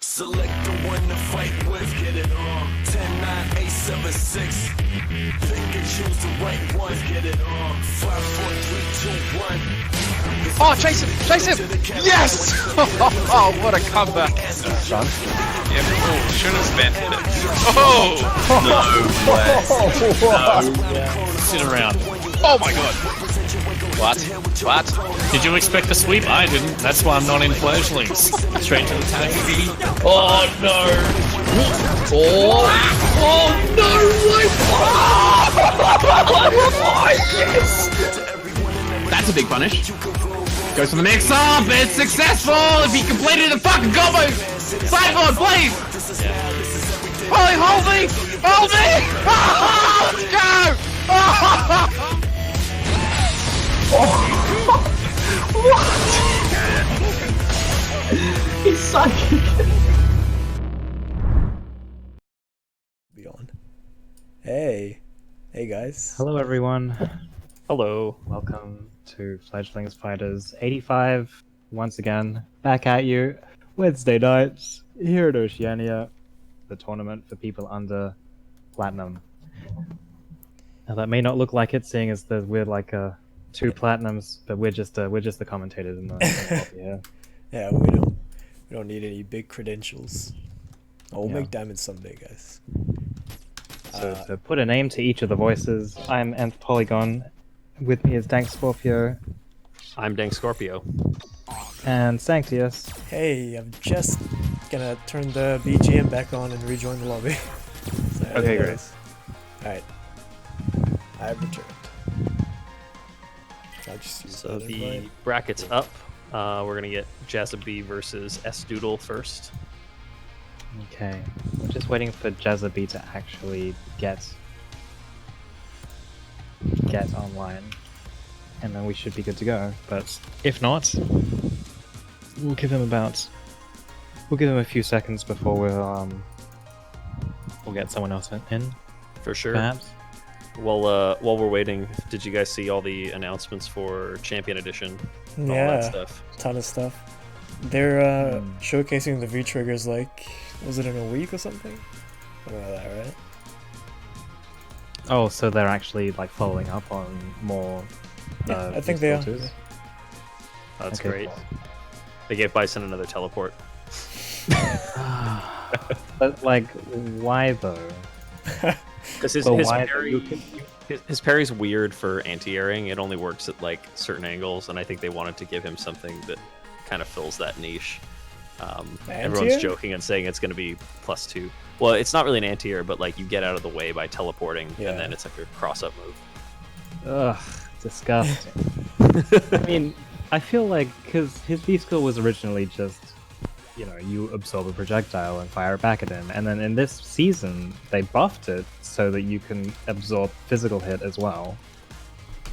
Select the one to fight with, get it on. 10, 9, 8, 7, 6. Pick and choose the right one, get it on. 5, 4, 3, 2, 1. Oh, chase him! Chase him! Yes! Oh, what a comeback. Son? Yeah, oh, should have been hit it. Oh! No way. Sit around. Oh my god. What? What? Did you expect a sweep? I didn't. That's why I'm not in Fledglings. Straight to the tag. Oh no! Oh no! Yes! That's a big punish. Goes for the mix up. It's successful. If he completed the fucking combo. Sideboard, please. Holy, hold me! Hold me! Oh, let's go! Oh. What? He's sucking. Beyond. Hey guys. Hello everyone. Hello. Welcome to Fledgling Fighters 85. Once again, back at you. Wednesday nights here at Oceania, the tournament for people under platinum. Now that may not look like it, seeing as that we're like two platinums, but we're just the commentators in the yeah. Yeah, we don't need any big credentials. We'll Yeah. make diamonds someday, guys. So to put a name to each of the voices, I'm Nth Polygon. With me is Dank Scorpio I'm Dank Scorpio. and Sanctius. Hey, I'm just gonna turn the BGM back on and rejoin the lobby. So, Okay, great. Alright. I've returned. I'll just use So that the invite. bracket's up. We're gonna get Jazzaby versus S Doodle first. Okay, we're just waiting for Jazzaby to actually get online, and then we should be good to go. But if not, we'll give him a few seconds before we'll get someone else in, For sure. perhaps. Well, while we're waiting, did you guys see all the announcements for Champion Edition? And all that Yeah, stuff. ton of stuff. They're showcasing the V-triggers like, was it in a week or something? Something like that, right? Oh, so they're actually like following up on more. Yeah, I think they are. V-filters? That's Okay, great. They gave Bison another teleport. But like, why though? Because his, But his, why parry, his parry's weird for anti-airing. It only works at like certain angles, and I think they wanted to give him something that kind of fills that niche. Everyone's Anti-air? joking and saying it's going to be +2. Well, it's not really an anti-air, but like you get out of the way by teleporting, Yeah. and then it's like a cross-up move. Ugh, disgusting. I mean, I feel like because his V skill was originally just, you absorb a projectile and fire it back at him, and then in this season they buffed it so that you can absorb physical hit as well,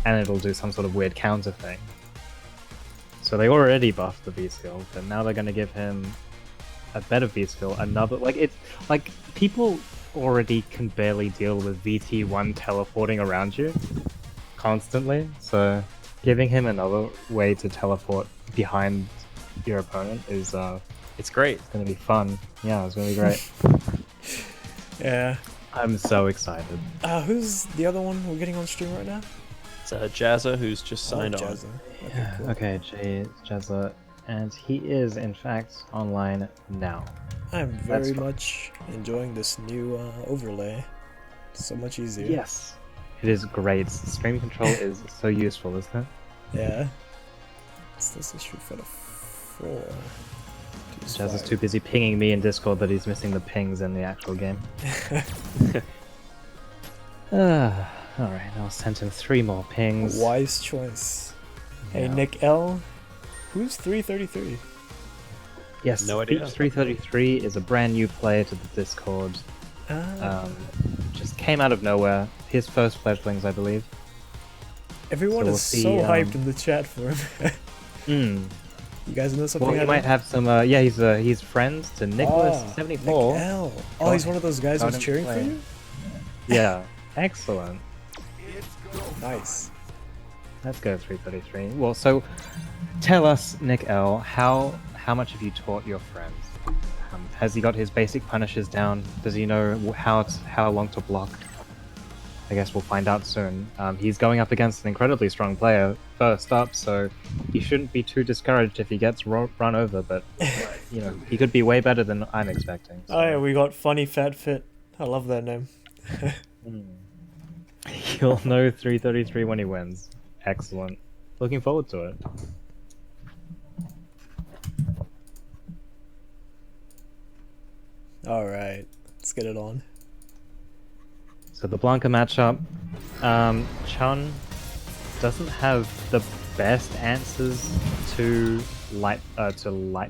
and it'll do some sort of weird counter thing. So they already buffed the V skill, but now they're going to give him a better V skill, another people already can barely deal with VT1 teleporting around you constantly, so giving him another way to teleport behind your opponent is It's great. gonna be fun. Yeah, it's gonna be great. Yeah. I'm so excited. Who's the other one we're getting on stream right now? It's Jazza who's just signed on. Jazza. Okay, Yeah, cool. okay, Jazza, and he is in fact online now. I'm That's very fun. much enjoying this new overlay. So much easier. Yes, it is great. Stream control is so useful, isn't it? Yeah. What's this issue for the 4? Jazza's too busy pinging me in Discord that he's missing the pings in the actual game. Alright, I'll send him 3 more pings. Wise choice. Hey, Yeah. Nick L. Who's 333? Yes, No idea. Peach 333 is a brand new player to the Discord. Just came out of nowhere. His first fledglings, I believe. Everyone so we'll is see, so hyped in the chat for him. You guys know something? Well, he might have some. Yeah, he's friends to Nicholas74. Nick L. Oh, he's one of those guys Got who's him cheering for playing. you? Yeah, excellent. Nice. Let's go 333. Well, so tell us, Nick L, how much have you taught your friends? How Has he got his basic punishes down? Does he know how long to block? I guess we'll find out soon. He's going up against an incredibly strong player first up, so he shouldn't be too discouraged if he gets run over, but you know, he could be way better than I'm expecting. So. Oh yeah, we got Funny Fat Fit. I love that name. He'll know 333 when he wins. Excellent. Looking forward to it. Alright, let's get it on. So the Blanca matchup, Chun doesn't have the best answers to light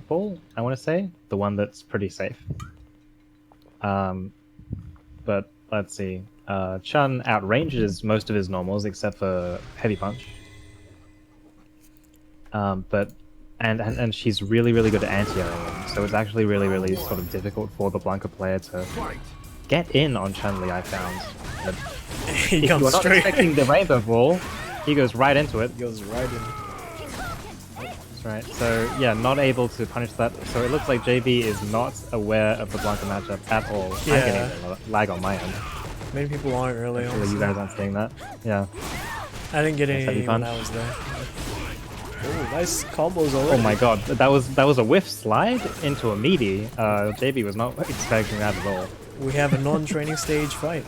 ball. I want to say the one that's pretty safe. But let's see. Chun outranges most of his normals except for heavy punch. And she's really good at anti-airing, so it's actually really sort of difficult for the Blanca player to get in on Chun-Li, I found. But He if comes you're not straight. expecting the rainbow ball, he goes right into it. Goes right in. That's right. So yeah, not able to punish that. So it looks like JB is not aware of the Blanca matchup at all. Yeah. I'm getting a lag on my end. Many people aren't really. Hopefully you guys aren't seeing that. Yeah. I didn't get any heavy when punch. I was there. Oh, nice combos already. Oh my god, that was a whiff slide into a meaty. JB was not expecting that at all. We have a non-training stage fight.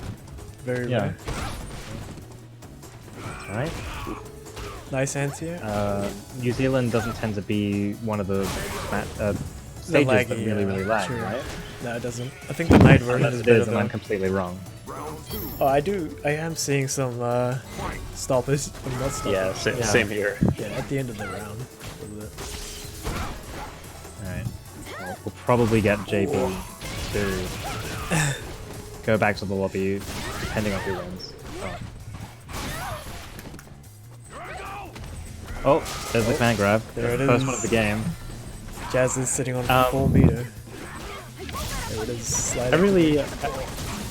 Very Yeah. rare. Alright. Nice anti-air. New Zealand doesn't tend to be one of the stages that laggy, really lag, sure. right? No, it doesn't. I think the night version Unless is it better is, and I'm though. completely wrong. Oh, I am seeing some stoppers. Not stoppers. Yeah, same here. Yeah, at the end of the round. Alright. Well, we'll probably get JB to go back to the lobby, depending on who wins. Oh, there's the command grab. There it First is. one of the game. Jazz is sitting on 4 meter. There it is. Sliding.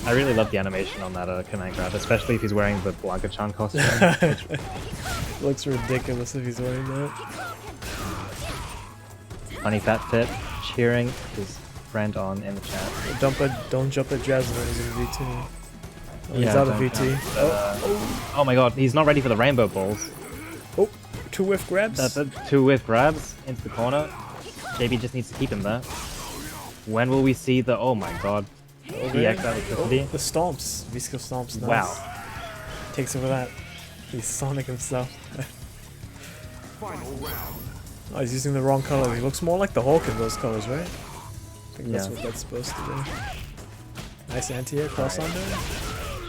I really love the animation on that command grab, especially if he's wearing the Blanca-chan costume. Looks ridiculous if he's wearing that. Funny Fat Fit cheering his friend on in the chat. Don't jump at Jazz when he's in VT. Oh, he's Yeah, out of don't VT. Oh my god, he's not ready for the rainbow balls. Oh, 2 whiff grabs. That's it. 2 whiff grabs into the corner. JB just needs to keep him there. When will we see the... Oh my god. Okay. EX electricity. The stomps. Visco stomps. Nice. Wow. Takes over that. He's Sonic himself. Oh, he's using the wrong color. He looks more like the Hulk in those colors, right? I think that's Yeah. what that's supposed to be. Nice anti-air cross under.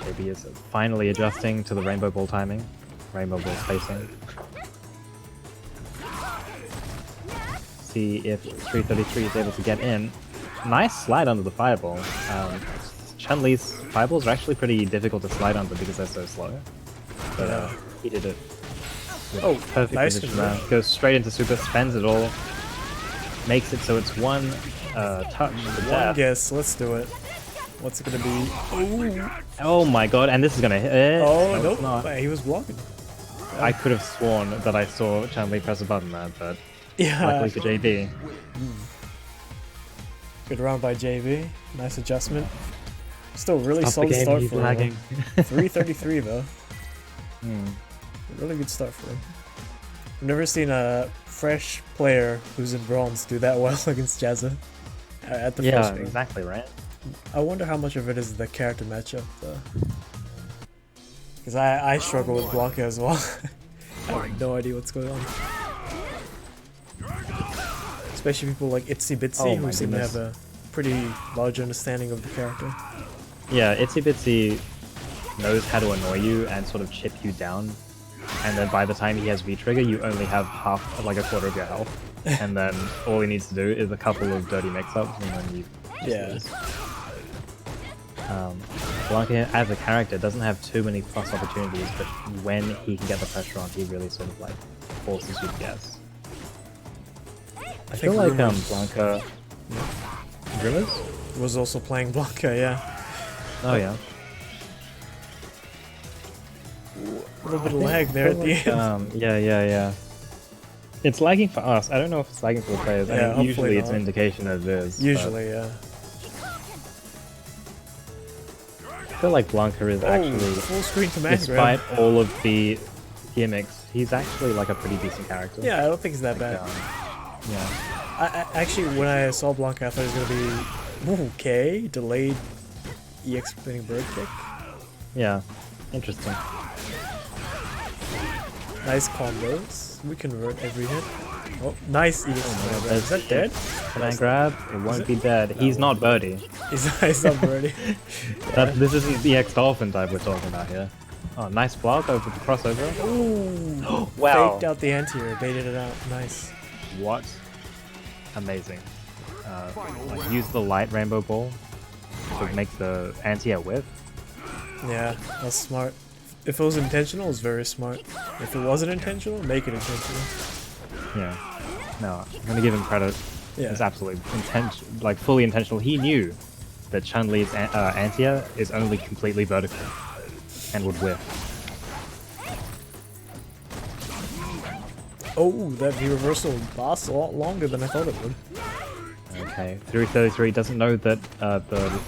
JB is finally adjusting to the rainbow ball timing. Rainbow ball spacing. See if 333 is able to get in. Nice slide under the fireball. Chun-Li's fireballs are actually pretty difficult to slide under because they're so slow. But Yeah. he did it. Oh, Perfect nice position control. there. Goes straight into super, spends it all. Makes it so it's one touch to One death. guess. Let's do it. What's it gonna be? Oh, Oh my god, and this is gonna hit. oh No, it's no! not. Wait, he was blocking. I could have sworn that I saw Chun-Li press a button there, but Yeah. luckily for JB. Good round by JB. Nice adjustment. Still really Stop the solid game, start he's for lagging. him. 333 though. Hmm. Really good start for him. I've never seen a fresh player who's in bronze do that well against Jazza at the Yeah, first round. exactly, right? I wonder how much of it is the character matchup though. Because I struggle with Blanca as well. I have no idea what's going on. Especially people like Itsy Bitsy Oh who my seem to goodness. have a pretty large understanding of the character. Yeah, Itsy Bitsy knows how to annoy you and sort of chip you down. And then by the time he has V-Trigger, you only have half, like a quarter of your health. And then all he needs to do is a couple of dirty mix-ups and then you just Yeah. lose. Blanca, as a character, doesn't have too many plus opportunities, but when he can get the pressure on, he really sort of like forces you to guess. I feel like Rumors Blanca... Rumors? was also playing Blanca, yeah. Oh yeah. A little bit of lag there at the end. Yeah. It's lagging for us. I don't know if it's lagging for the players. Yeah, I mean, hopefully usually it's an not. indication that it is. but Usually, yeah. I feel like Blanca is actually, full screen command grab. despite all of the gimmicks, he's actually like a pretty decent character. Yeah, I don't think it's that bad. Yeah. I actually, when I saw Blanca, I thought it was gonna be okay. Delayed EX spinning bird kick. Yeah. Interesting. Nice combos. We convert every hit. Oh, nice EX spinning bird. Is that dead? Command grab. It won't it? be dead. He's not Birdie. He's not birdie. This isn't the EX Dolphin type we're talking about here. Oh, nice block over the crossover. Ooh. Wow. Faked out the anti-air, baited it out. Nice. What? Amazing. Like use the light rainbow ball to make the anti-air whip. Yeah, that's smart. If it was intentional, it's very smart. If it wasn't intentional, make it intentional. Yeah. No, I'm gonna give him credit. Yeah. It's absolutely like fully intentional. He knew that Chun-Li's anti-air is only completely vertical and would whip. Oh, that V reversal lasts a lot longer than I thought it would. Okay, 333 doesn't know that the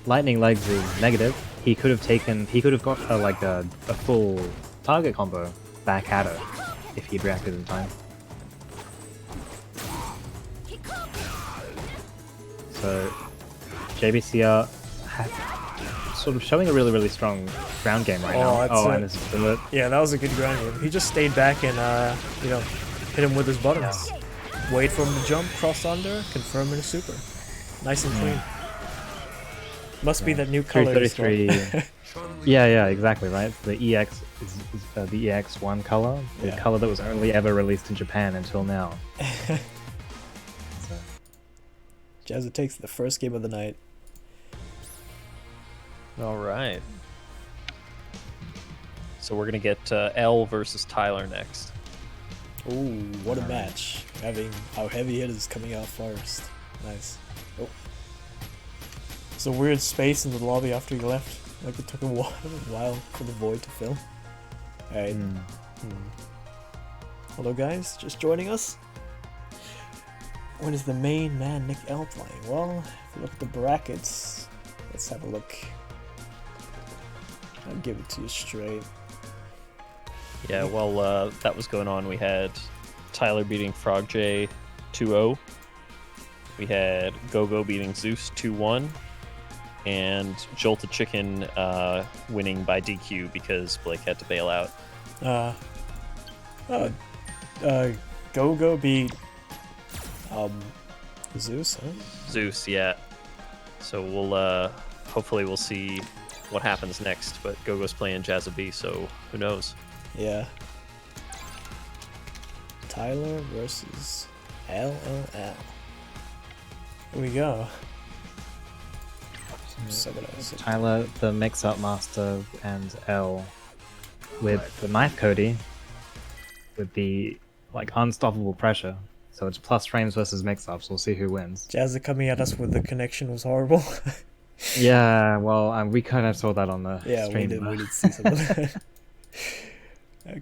lightning legs is negative. He could have got a full target combo back at her if he'd reacted in time. So JBCR sort of showing a really strong ground game right now. that's Oh, it. and this is bullet. Yeah, that was a good ground game. He just stayed back and, hit him with his buttons. Wait for him to jump, cross under, confirm in a super. Nice and clean. Must be that new color. 333. yeah, exactly, right? The EX is the EX1 color, the Yeah. color that was only ever released in Japan until now. So, Jazza takes the first game of the night. All right. So we're gonna get L versus Tyler next. Ooh, what a match. Having our heavy hitters coming out first. Nice. Oh. It's a weird space in the lobby after you left. Like it took a while for the void to fill. Alright. Hello guys, just joining us? When is the main man Nick L playing? Well, if you look at the brackets, let's have a look. I'll give it to you straight. Yeah, while that was going on, we had Tyler beating Frog J 2-0. We had Gogo beating Zeus 2-1. And Jolted Chicken winning by DQ because Blake had to bail out. Gogo beat Zeus, huh? Zeus, yeah. So we'll hopefully we'll see what happens next. But Gogo's playing Jazza B, so who knows? Yeah. Tyler versus LLL. Here we go. Tyler, the mix-up master, and L with the knife Cody with the unstoppable pressure. So it's plus frames versus mix-ups. We'll see who wins. Jazza coming at us with the connection was horrible. Yeah, well, we kind of saw that on the stream. We did see some of that.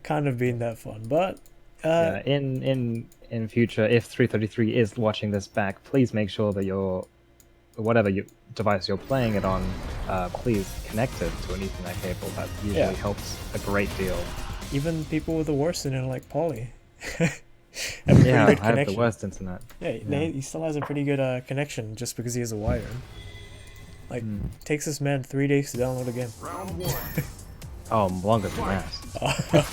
Kind of been that fun, but yeah, in future, if 333 is watching this back, please make sure that your whatever device you're playing it on, please connect it to an Ethernet cable. That usually helps a great deal. even people with the worst internet like Polly Yeah, I have the worst internet. Yeah, he still has a pretty good connection just because he has a wire. Like, takes this man 3 days to download a game. Oh, longer than that.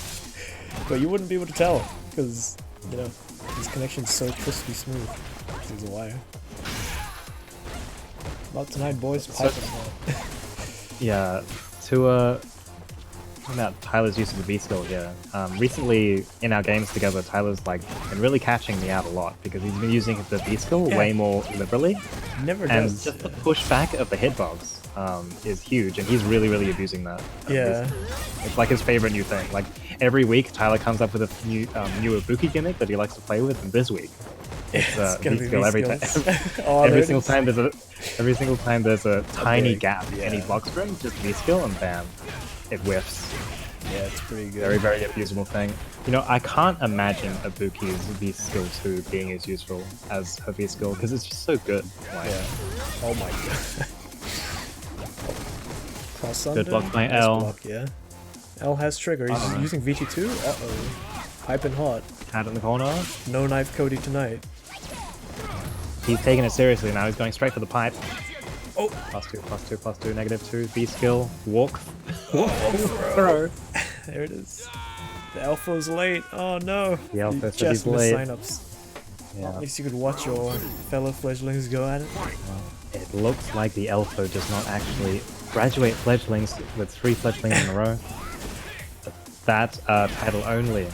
But you wouldn't be able to tell because, his connection's so crispy smooth because he's a wire. Not tonight, boys. Yeah, to about Tyler's use of the B skill here. Recently in our games together, Tyler's been really catching me out a lot because he's been using the B skill way more liberally. Never And does. just the pushback of the hitbox is huge, and he's really abusing that. Yeah. It's like his favorite new thing. Like every week, Tyler comes up with a new Ibuki gimmick that he likes to play with, and this week it's gonna be V-skill every time. Oh, every there it single time there's a tiny break, gap in any box room, just V-skill, and bam, it whiffs. Yeah, it's pretty good. Very, very abusable thing. You know, I can't imagine Ibuki's V skill 2 being as useful as her V skill because it's just so good. Like, Yeah. Oh my god. Cross Good under. block by Nice L. block, yeah. L has trigger. He's using VT2. Uh-oh. Piping hot. Cat in the corner. No knife Cody tonight. He's taking it seriously now. He's going straight for the pipe. Oh. +2, +2, +2, -2. V skill. Walk. Throw. There it is. The alpha's late. Oh no. The alpha You said he's just missed late. signups. Yeah. At least you could watch your fellow fledglings go at it. It looks like the Elfo does not actually graduate fledglings with 3 fledglings in a row. That title only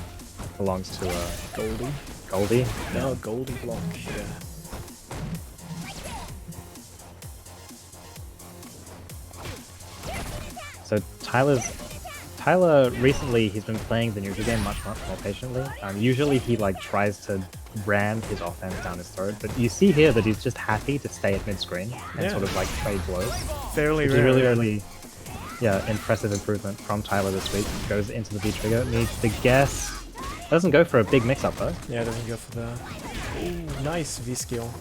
belongs to Goldie. Goldie. No, Goldie block. Yeah. So Tyler recently he's been playing the neutral game much more patiently. Usually he like tries to ram his offense down his throat, but you see here that he's just happy to stay at mid screen and Yeah. sort of like trade blows. Fairly Which rare. is really, yeah, impressive improvement from Tyler this week. Goes into the V trigger, needs to guess. Doesn't go for a big mix up though. Yeah, doesn't go for the. Ooh, nice V skill.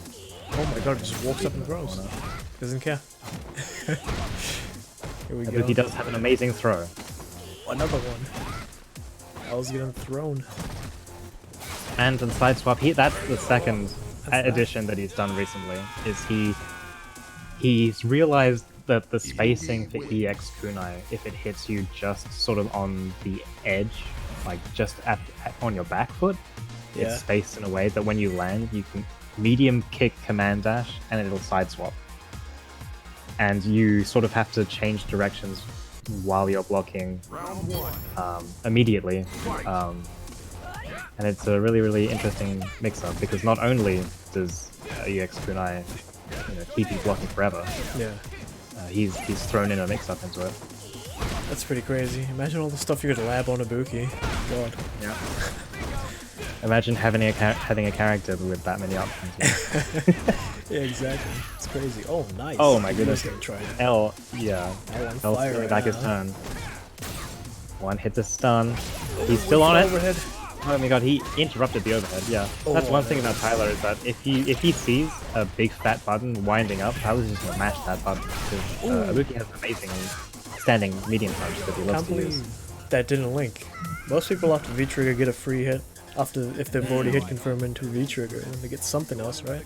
Oh my god, just walks up and throws. Doesn't care. Here we go. Ibuki does have an amazing throw. Another one. L's getting thrown. And the side swap, that's the second That's addition that he's done recently, is he's realized that the spacing for EX kunai, if it hits you just sort of on the edge, like just on your back foot, Yeah. it's spaced in a way that when you land, you can medium kick command dash and it'll side swap. And you sort of have to change directions while you're blocking immediately. And it's a really, really interesting mix-up because not only does EX kunai keep you blocking forever, Yeah. he's thrown in a mix-up into it. That's pretty crazy. Imagine all the stuff you could lab on Ibuki. God. Yeah. Imagine having a character with that many options. Yeah, exactly. It's crazy. Oh, nice. Oh my He goodness. was gonna try it. L, yeah. L on L's fire getting right back his now. turn. One hit to stun. He's still on it. Overhead. Oh my god, he interrupted the overhead. Yeah, that's Oh, one thing about Tyler is that if he sees a big fat button winding up, Tyler's just gonna mash that button. Because Ibuki has an amazing standing medium punch that he loves Can't to use. believe that didn't link. Most people after V-Trigger get a free hit if they've already hit confirm into V-Trigger, and then they get something else, right?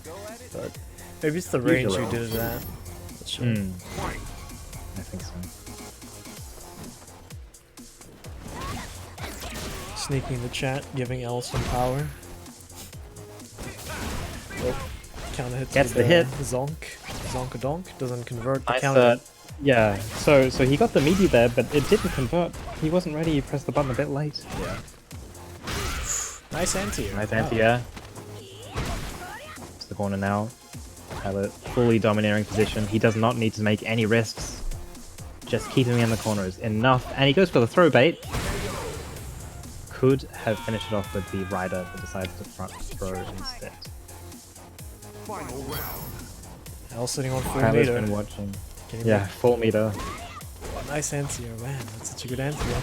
But maybe it's the range Usually. who did it at. Not sure. I think so. Sneaking in the chat, giving L some power. Oh, counter hits Gets with the hit. Zonk. Zonkadonk doesn't convert the Nice, counter. yeah, so he got the meaty there, but it didn't convert. He wasn't ready, he pressed the button a bit late. Yeah. Nice anti-air. Nice Wow. anti-air. It's the corner now. Tyler fully domineering position. He does not need to make any risks. Just keeping him in the corner is enough. And he goes for the throw bait. Could have finished it off with the rider, but decides to front throw instead. L sitting on 4 Tyler's meter. been watching. Can he Yeah, 4 meter. make- nice anti-air, man. That's such a good anti-air.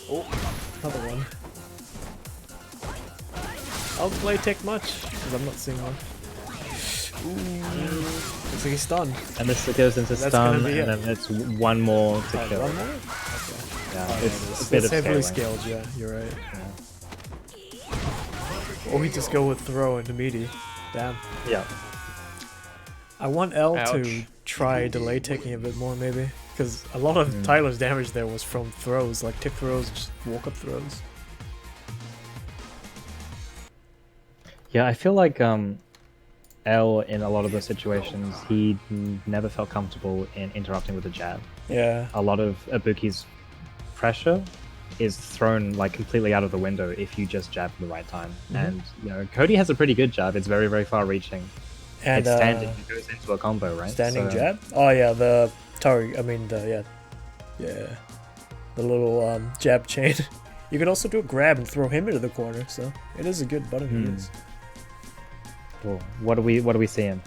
Oh, another one. I'll play tech much, because I'm not seeing one. Ooh, looks like he's stunned. And this goes into That's stun, gonna be and it. then it's one more to Oh, kill. one more? Yeah, Okay. it's a bit It's of heavily scaling. scaled, yeah, you're right. Or we just go with throw into meaty. Damn. Yeah. I want L to Ouch. try delay taking a bit more, maybe. Because a lot of Tyler's damage there was from throws, like tip throws, just walk up throws. Yeah, I feel like L in a lot of the situations he never felt comfortable in interrupting with a jab. Yeah. A lot of Ibuki's pressure is thrown like completely out of the window if you just jab at the right time. And Cody has a pretty good jab. It's very, very far reaching. And It's standing, it goes into a combo, right? standing So- jab? Oh yeah, the target, yeah. The little jab chain. You could also do a grab and throw him into the corner, so it is a good button to use. Cool. What are we seeing?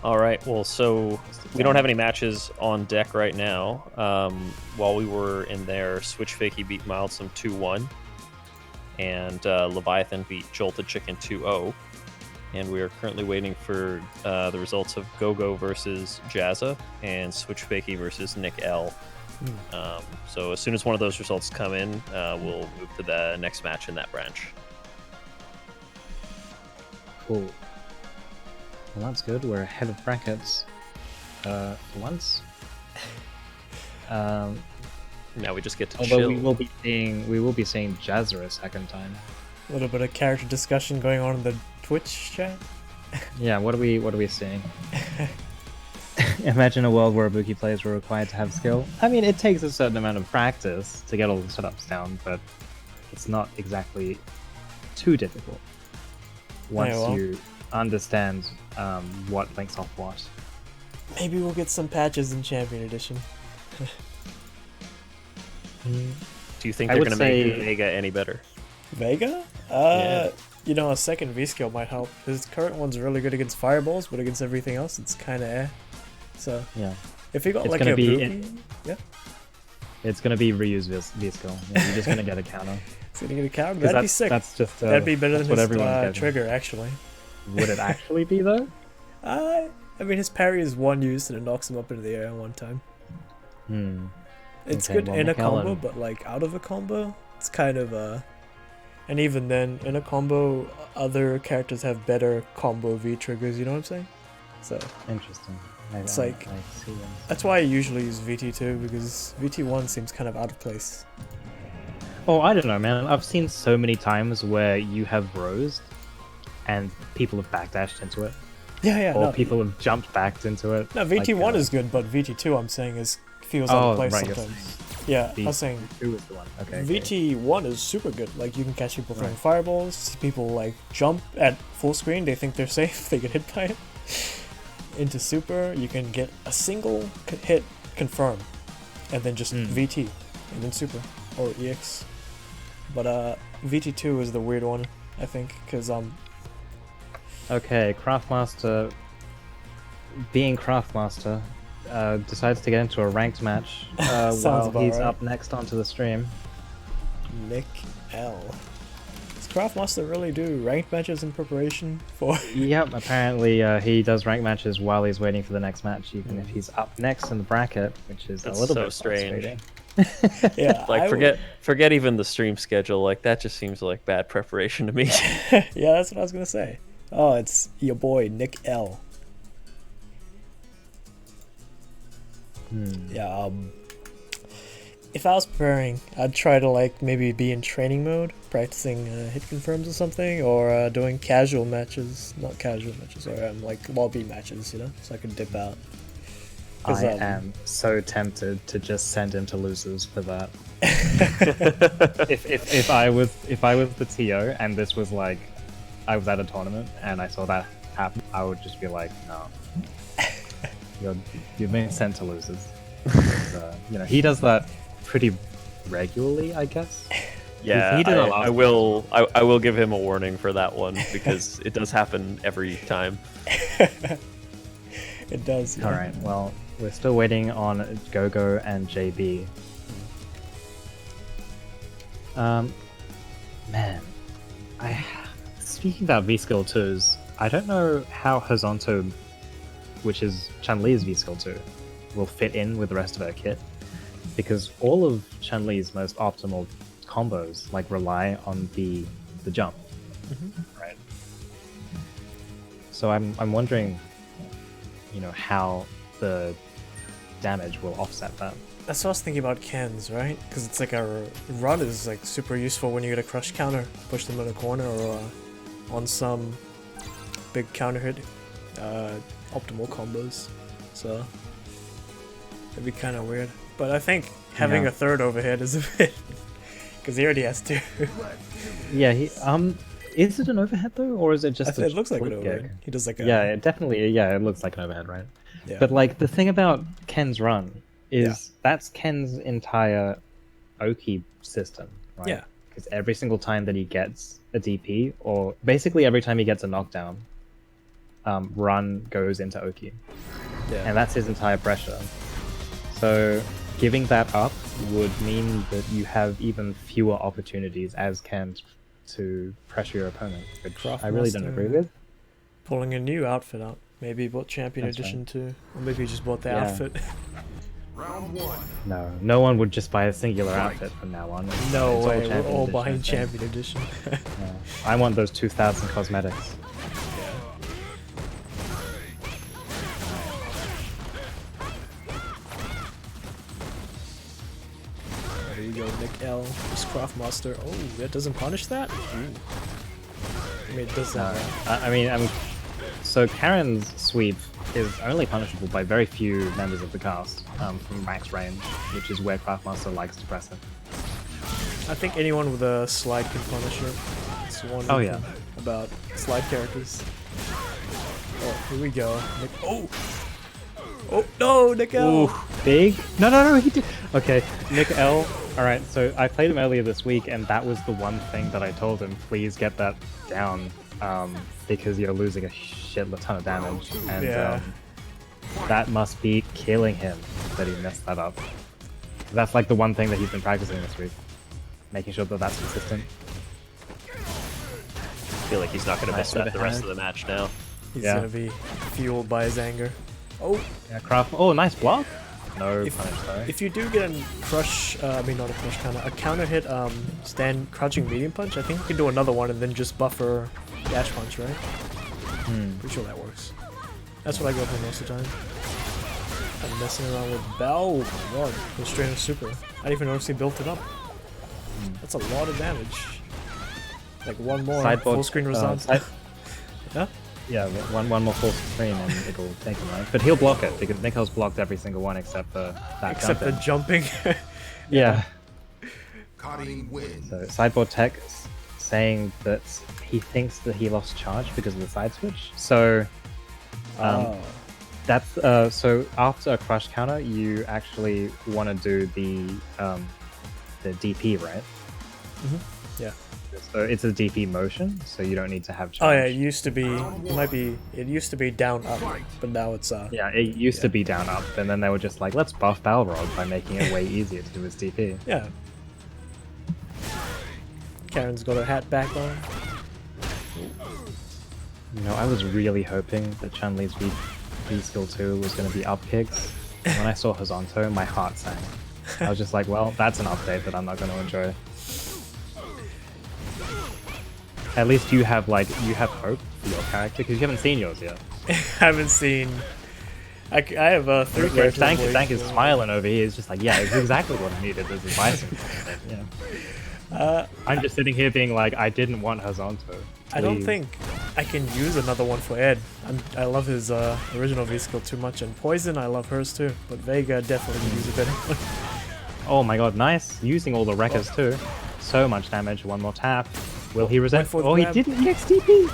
All right. Well, so we don't have any matches on deck right now. While we were in there, Switch Fakey beat Mildsome 2-1, and Leviathan beat Jolted Chicken 2-0. And we are currently waiting for the results of Gogo versus Jazza and Switch Fakey versus Nick L. So as soon as one of those results come in, we'll move to the next match in that branch. Cool. Well, that's good. We're ahead of brackets for once. Now we just get to Although chill. we will be seeing Jazza a second time. A little bit of character discussion going on in the Twitch chat. Yeah, what are we seeing? Imagine a world where Ibuki players were required to have skill. I mean, it takes a certain amount of practice to get all the setups down, but it's not exactly too difficult once you understand what links off what. Maybe we'll get some patches in Champion Edition. Do you think they're going to make Vega any better? Vega? Yeah. You know, a second V skill might help. His current one's really good against fireballs, but against everything else, it's kind of eh. So yeah, if he got it's like gonna a be Buki, it's gonna be reuse V skill. Yeah, you're just gonna get a counter. He's gonna get a counter. That'd be sick. That's just that'd be better than his his trigger, actually. Would it actually be though? I mean, his parry is one use and it knocks him up into the air in one time. It's good in a combo, but like out of a combo, it's kind of and even then, in a combo, other characters have better combo V triggers. You know what I'm saying? So interesting. I see that's why I usually use VT2 because VT1 seems kind of out of place. Oh, I don't know, man. I've seen so many times where you have rosed and people have backdashed into it. Yeah. Or people have jumped back into it. No, VT1 is good, but VT2 I'm saying feels out of place sometimes. Yeah, I was saying VT2 is the one. Okay. VT1 is super good. Like you can catch people throwing fireballs, see people like jump at full screen, they think they're safe, they get hit by it. Into super, you can get a single hit confirm, and then just VT, and then super, or EX. But VT2 is the weird one, I think, because Okay, Craftmaster, being Craftmaster, decides to get into a ranked match while he's up next onto the stream. Nick L. Does Craftmaster really do ranked matches in preparation for? Yep, apparently he does ranked matches while he's waiting for the next match, even if he's up next in the bracket, which is a little bit strange. Yeah, like forget even the stream schedule. Like that just seems like bad preparation to me. Yeah, that's what I was gonna say. Oh, it's your boy Nick L. Yeah, if I was preparing, I'd try to like maybe be in training mode, practicing hit confirms or something, or doing casual matches, not casual matches, or like lobby matches, you know, so I could dip out. I am so tempted to just send him to losers for that. if I was the TO and this was like I was at a tournament and I saw that happen, I would just be like, no, you're being sent to losers. You know, he does that pretty regularly, I guess. Yeah, he did I will give him a warning for that one because it does happen every time. It does. Yeah. All right. Well, we're still waiting on Gogo and JB. Man, speaking about V-Skill 2s, I don't know how Horizonto, which is Chun-Li's V-Skill 2, will fit in with the rest of her kit, because all of Chun-Li's most optimal combos like rely on the jump, right? So I'm wondering, you know, how the damage will offset that. That's what I was thinking about Ken's, right? Because it's like a run is like super useful when you get a crush counter, push them in a corner, or on some big counter hit, optimal combos. So it'd be kind of weird. But I think having a third overhead is a bit, because he already has two. Yeah, is it an overhead though, or is it just? It looks like an overhead. He does like a. Yeah, it definitely. Yeah, it looks like an overhead, right? Yeah. But like the thing about Ken's run is that's Ken's entire Oki system, right? Yeah. Because every single time that he gets a DP, or basically every time he gets a knockdown, run goes into Oki. Yeah. And that's his entire pressure. So giving that up would mean that you have even fewer opportunities as Kent to pressure your opponent, which I really don't agree with. Pulling a new outfit out. Maybe he bought Champion That's Edition right. too. Or maybe he just bought the Yeah. outfit. No one would just buy a singular outfit from now on. No It's way, we're Champion all Edition, buying I think. Champion Edition. Yeah. I want those 2,000 cosmetics. There you go, Nick L. This Craftmaster. Oh, that doesn't punish that? Ooh. I mean, it does that. So Karen's sweep is only punishable by very few members of the cast from max range, which is where Craftmaster likes to press it. I think anyone with a slide can punish it. It's one Oh, thing yeah. about slide characters. Oh, here we go. Nick. Oh! Oh no, Nick L! Ooh, big? No, he did. Okay, Nick L. Alright, so I played him earlier this week, and that was the one thing that I told him, please get that down, because you're losing a shit ton of damage. And Yeah. that must be killing him that he messed that up. That's like the one thing that he's been practicing this week. Making sure that that's consistent. I feel like he's not going to miss that the rest of the match now. He's Yeah. gonna be fueled by his anger. Oh, Yeah, Craft. Oh, nice block. No if, punish though. if you do get a crush, not a crush counter, a counter hit, stand crouching medium punch, I think you can do another one and then just buffer dash punch, right? Pretty sure that works. That's what I go for most of the time. I'm messing around with Bell. Oh my god, restraining super. I didn't even notice he built it up. That's a lot of damage. Like one more full screen result. Yeah? Yeah, one more full screen and it'll take him, right? But he'll block it because Nico's blocked every single one except for that Except the jump in. jumping. Yeah. Cutting wins. So Sideboard Tech saying that he thinks that he lost charge because of the side switch. So that's so after a crush counter, you actually want to do the DP, right? Yeah. So it's a DP motion, so you don't need to have Oh charge. yeah, it used to be, it used to be down up, but now it's Yeah, it used to be down up, and then they were just like, let's buff Balrog by making it way easier to do his DP. yeah. Karen's got her hat back on. You know, I was really hoping that Chun-Li's V skill 2 was going to be up kicks. And when I saw Horizonto, my heart sank. I was just like, well, that's an update that I'm not going to enjoy. At least you have hope for your character because you haven't seen yours yet. Haven't seen. I have 3 characters. Dank is smiling over here. He's just like, yeah, it's exactly what I needed. This advice. Yeah. I'm just sitting here being like, I didn't want Horizonto. I don't Please. think I can use another one for Ed. I love his original V skill too much, and Poison I love hers too. But Vega definitely could use a better one. Oh my god, nice. Using all the wreckers too. So much damage. One more tap. Will he resent? for the Oh, he grab. didn't EXTP.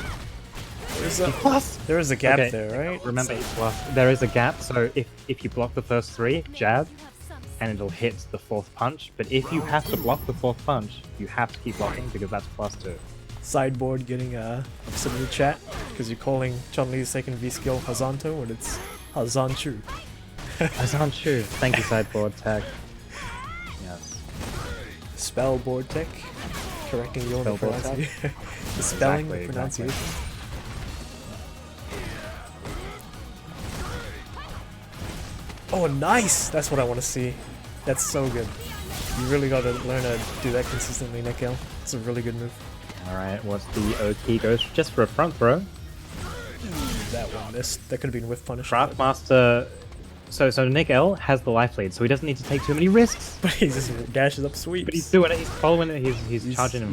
There is a gap Okay, there, right? Remember, there is a gap. So if you block the first 3, jab, and it'll hit the 4th punch. But if you have to block the 4th punch, you have to keep blocking because that's +2. Sideboard getting upset in the chat because you're calling Chun-Li's second V skill Hazanto when it's Hazanchu. Hazanchu. Thank you, Sideboard Tech. Yes. Spellboard tech, correcting your own Spellboard pronunciation. The spelling, Exactly, the pronunciation. Oh, nice! That's what I want to see. That's so good. You really got to learn to do that consistently, Nikel. It's a really good move. Alright, what's the OT goes just for a front throw. That one missed. That could have been with punish. Craftmaster. So Nick L has the life lead, so he doesn't need to take too many risks. But he just dashes up sweeps. But he's doing it. He's following it. He's charging him.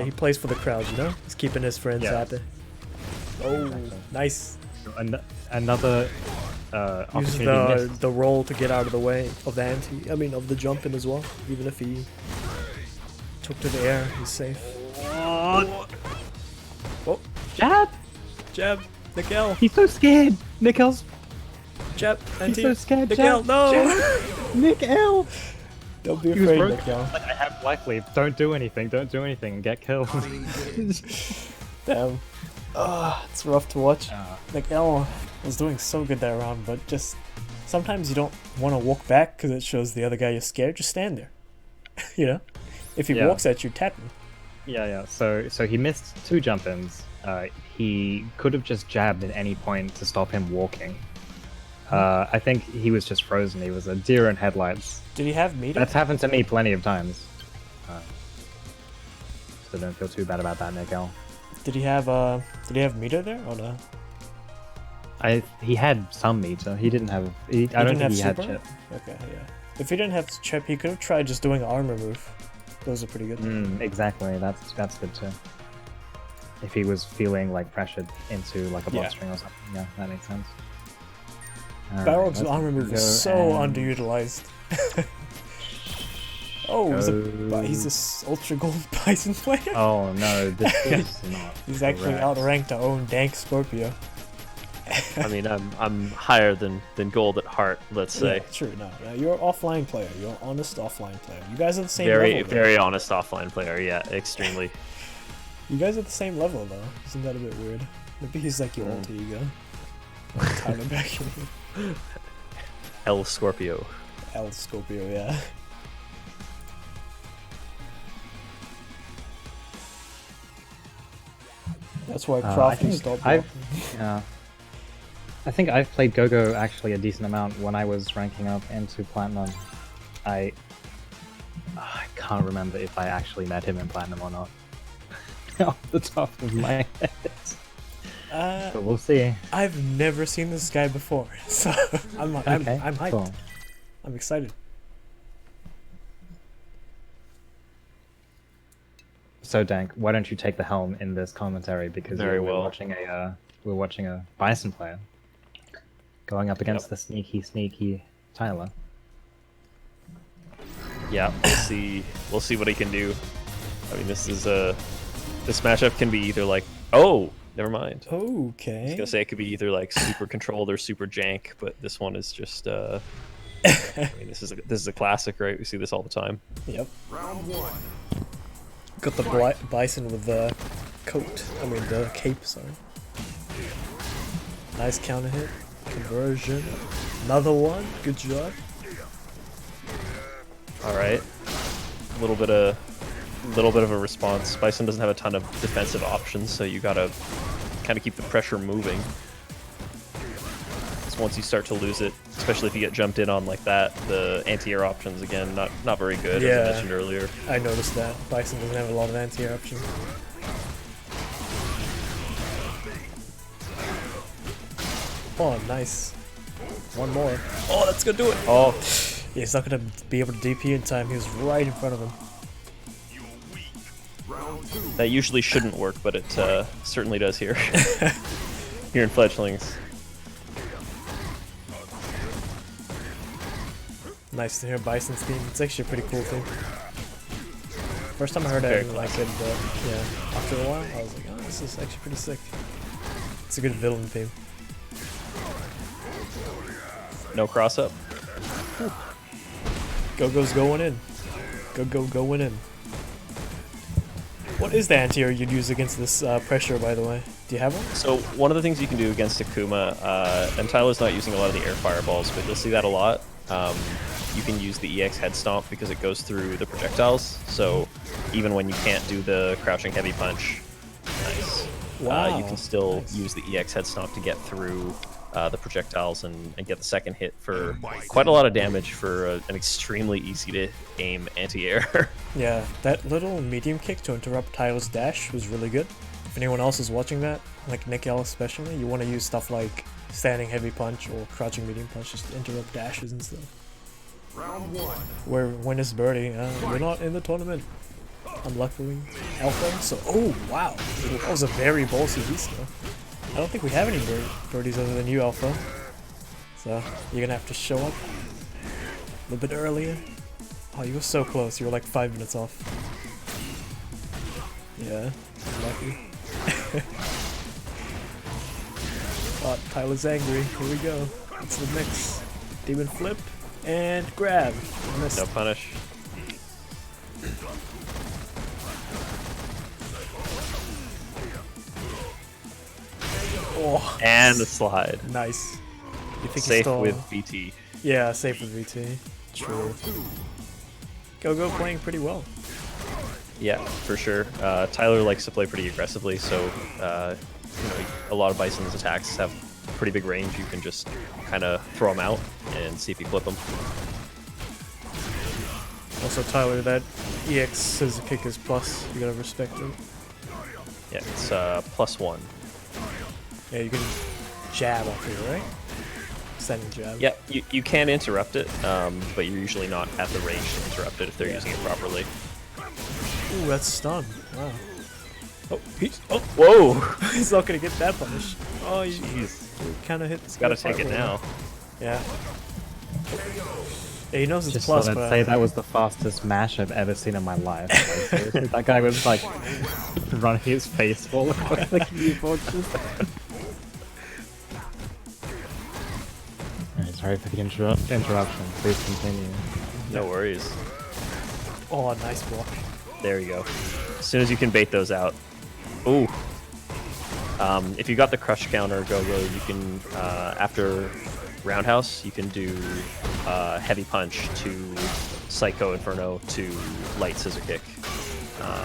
He plays for the crowd, you know. He's keeping his friends Yeah. happy. Oh, Exactly. nice. Another Uses opportunity missed. the roll to get out of the way of the of the jump in as well. Even if he took to the air, he's safe. Oh, Jab! jab, Nikel, He's so scared! Nick L's. jab, anti, so scared, Nikel, jab, no! Nick L! Don't be He was afraid, broke. Nikel. Like, I have life lead. Don't do anything. Don't do anything. Get killed. Damn. It's rough to watch. Uh, Like El was doing so good that round, but just sometimes you don't want to walk back because it shows the other guy you're scared. Just stand there. You know, if he Yeah. walks at you, tap him. Yeah. So he missed 2 jump-ins. He could have just jabbed at any point to stop him walking. I think he was just frozen. He was a deer in headlights. Did he have meter? That's happened to me plenty of times. So don't feel too bad about that, Nickel. Did he have meter there or no? He had some meter. He didn't have. I He don't didn't think have he had super? chip. Okay, yeah. If he didn't have chip, he could have tried just doing armor move. Those are pretty good. Exactly. That's good too. If he was feeling like pressured into like a bloodstring or something, yeah, that makes sense. Balrog's let's armor move go is so and underutilized. Oh, he's this ultra gold Bison player. Oh no, this is not. He's actually correct. outranked our own Dank Scorpio. I mean, I'm higher than gold at heart. Let's say. Yeah, true. No, you're an offline player. You're an honest offline player. You guys are the same Very level. though. very honest offline player. Yeah, extremely. You guys are the same level though. Isn't that a bit weird? Maybe he's like your alter ego. Tyler back in here. El Scorpio. El Scorpio, yeah. That's why Crafty stopped walking. I think I've played Go-Go actually a decent amount when I was ranking up into Platinum. I can't remember if I actually met him in Platinum or not. Off the top of my head. But we'll see. I've never seen this guy before, so I'm hyped. Cool. I'm excited. So Dank, why don't you take the helm in this commentary because Very we're well. watching a Bison player going up against the sneaky Tyler. Yeah, we'll see what he can do. I mean, this matchup can be either like, oh, never mind. I Okay. was gonna say it could be either like super controlled or super jank, but this one is just. I mean, this is a classic, right? We see this all the time. Yep. Round 1. Got the Bison with the coat. I mean the cape. Sorry. Nice counter hit. Conversion. Another one. Good job. All right, a little bit of a response. Bison doesn't have a ton of defensive options, so you gotta kind of keep the pressure moving. Because once you start to lose it, especially if you get jumped in on like that, the anti-air options again not very good, as I mentioned earlier. I noticed that. Bison doesn't have a lot of anti-air options. Oh, nice. One more. Oh, that's gonna do it. Oh, Yeah, he's not gonna be able to DP in time. He was right in front of him. that usually shouldn't work, but it certainly does here. Here in Fledglings. Nice to hear Bison's theme. It's actually a pretty cool theme. First time I heard it, I Very didn't like it, but yeah, after a while, I was like, oh, this is actually pretty sick. It's a good villain theme. No cross up. Go-Go's going in. Going in. What is the anti-air you'd use against this pressure, by the way? Do you have one? So one of the things you can do against Akuma, and Tyler's not using a lot of the air fireballs, but you'll see that a lot. You can use the EX head stomp because it goes through the projectiles. So even when you can't do the crouching heavy punch, nice. Wow. You can still Nice. use the EX head stomp to get through the projectiles and get the second hit for quite a lot of damage for an extremely easy to aim anti-air. Yeah, that little medium kick to interrupt Tyler's dash was really good. If anyone else is watching that, like Nick L especially, you want to use stuff like standing heavy punch or crouching medium punch just to interrupt dashes and stuff. Round 1. Where when it's birdie, we're not in the tournament. Unluckily, Alpha. So, oh wow, that was a very ballsy beast though. I don't think we have any birdies other than you, Alpha. So you're gonna have to show up a little bit earlier. Oh, you were so close. You were like 5 minutes off. Yeah, lucky. Oh, Tyler's angry. Here we go. It's the mix. Demon flip and grab. Missed. No punish. Oh, And a slide. nice. You think he's Safe still... with VT. Yeah, safe with VT. True. Go playing pretty well. Yeah, for sure. Tyler likes to play pretty aggressively, so you know, a lot of Bison's attacks have pretty big range. You can just kind of throw them out and see if you flip them. Also, Tyler, that EX scissor kick is plus. You gotta respect it. Yeah, it's +1. Yeah, you can jab off here, right? Sending jab. Yeah, you can interrupt it, but you're usually not at the range to interrupt it if they're using it properly. Ooh, that's stun. Wow. Oh, Whoa! he's not gonna get that punish. Oh, you kind of hit. He's gotta take it now. Yeah. Yeah, he knows it's Just plus, thought but I'd say that was the fastest mash I've ever seen in my life. Like, seriously, that guy was like running his face all across the keyboard. Alright, sorry for the interruption. Please continue. No worries. Oh, nice block. There you go. As soon as you can bait those out. Ooh. If you got the crush counter, go, you can, after roundhouse, you can do heavy punch to Psycho Inferno to light scissor kick.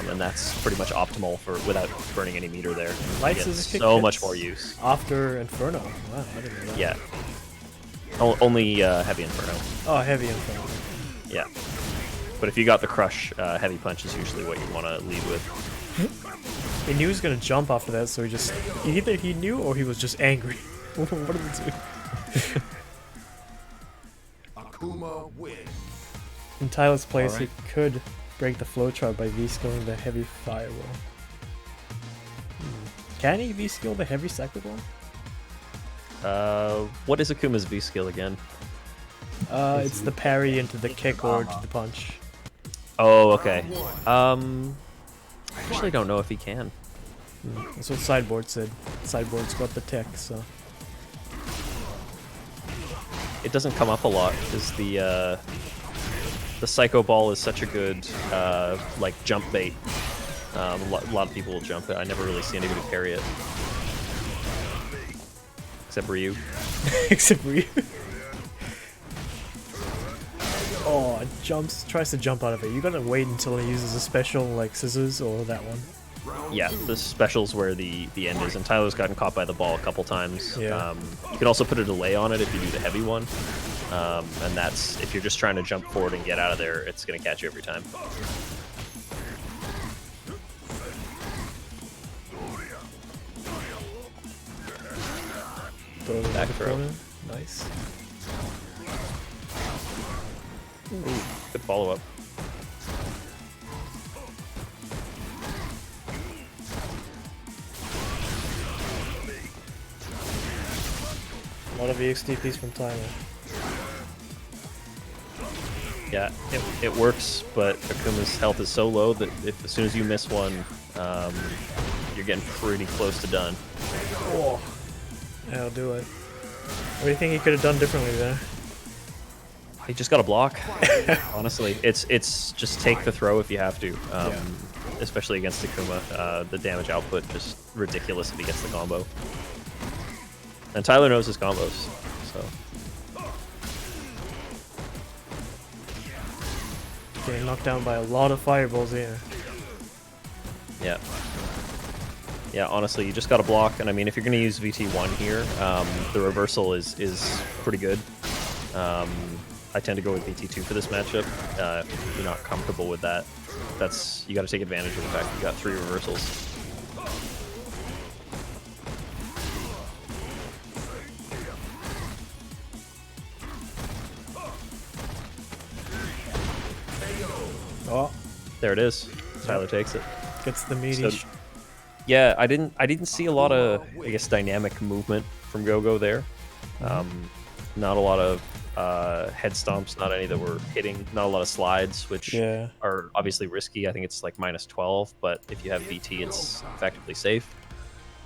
And that's pretty much optimal for without burning any meter there. Light You get scissor kick so hits much more use. After Inferno. Wow, I didn't know that. Yeah. Only heavy Inferno. Oh, heavy Inferno. Yeah. But if you got the crush, heavy punch is usually what you want to lead with. He knew he was gonna jump after that, so he just either he knew or he was just angry. What are the two? Akuma win. In Tyler's place, Alright. he could break the flowchart by V-skilling the heavy fireball. Can he V-skill the heavy cycle bomb? What is Akuma's V skill again? It's the parry into the kick or to the punch. Oh, okay. I actually don't know if he can. That's what Sideboard said. Sideboard's got the tech, so... It doesn't come up a lot because the Psycho Ball is such a good like jump bait. A lot of people will jump it. I never really see anybody parry it, except Ryu. Except for you. Oh, it tries to jump out of it. You gotta wait until he uses a special like scissors or that one. Yeah, the specials where the end is, and Tyler's gotten caught by the ball a couple times. Yeah. You can also put a delay on it if you do the heavy one, and that's if you're just trying to jump forward and get out of there, it's gonna catch you every time. Throw it Back in the throw. corner. Nice. Ooh, good follow up. A lot of EXDPs from Tyler. Yeah, it works, but Akuma's health is so low that as soon as you miss one, you're getting pretty close to done. Oh. That'll do it. What do you think he could have done differently there? You just got to block. Honestly, it's just take the throw if you have to. Especially against Akuma, the damage output just ridiculous if he gets the combo. And Tyler knows his combos, so. Getting knocked down by a lot of fireballs here. Yeah. Yeah, honestly, you just got to block. And I mean, if you're going to use VT1 here, the reversal is pretty good. I tend to go with VT2 for this matchup. If you're not comfortable with that, you got to take advantage of the fact that you got 3 reversals. Oh, There it is. Tyler takes it. gets the meaty. So- Yeah, I didn't see a lot of, I guess, dynamic movement from Go-Go there. Not a lot of head stomps, not any that were hitting, not a lot of slides, which Yeah. are obviously risky. I think it's like -12, but if you have VT, it's effectively safe.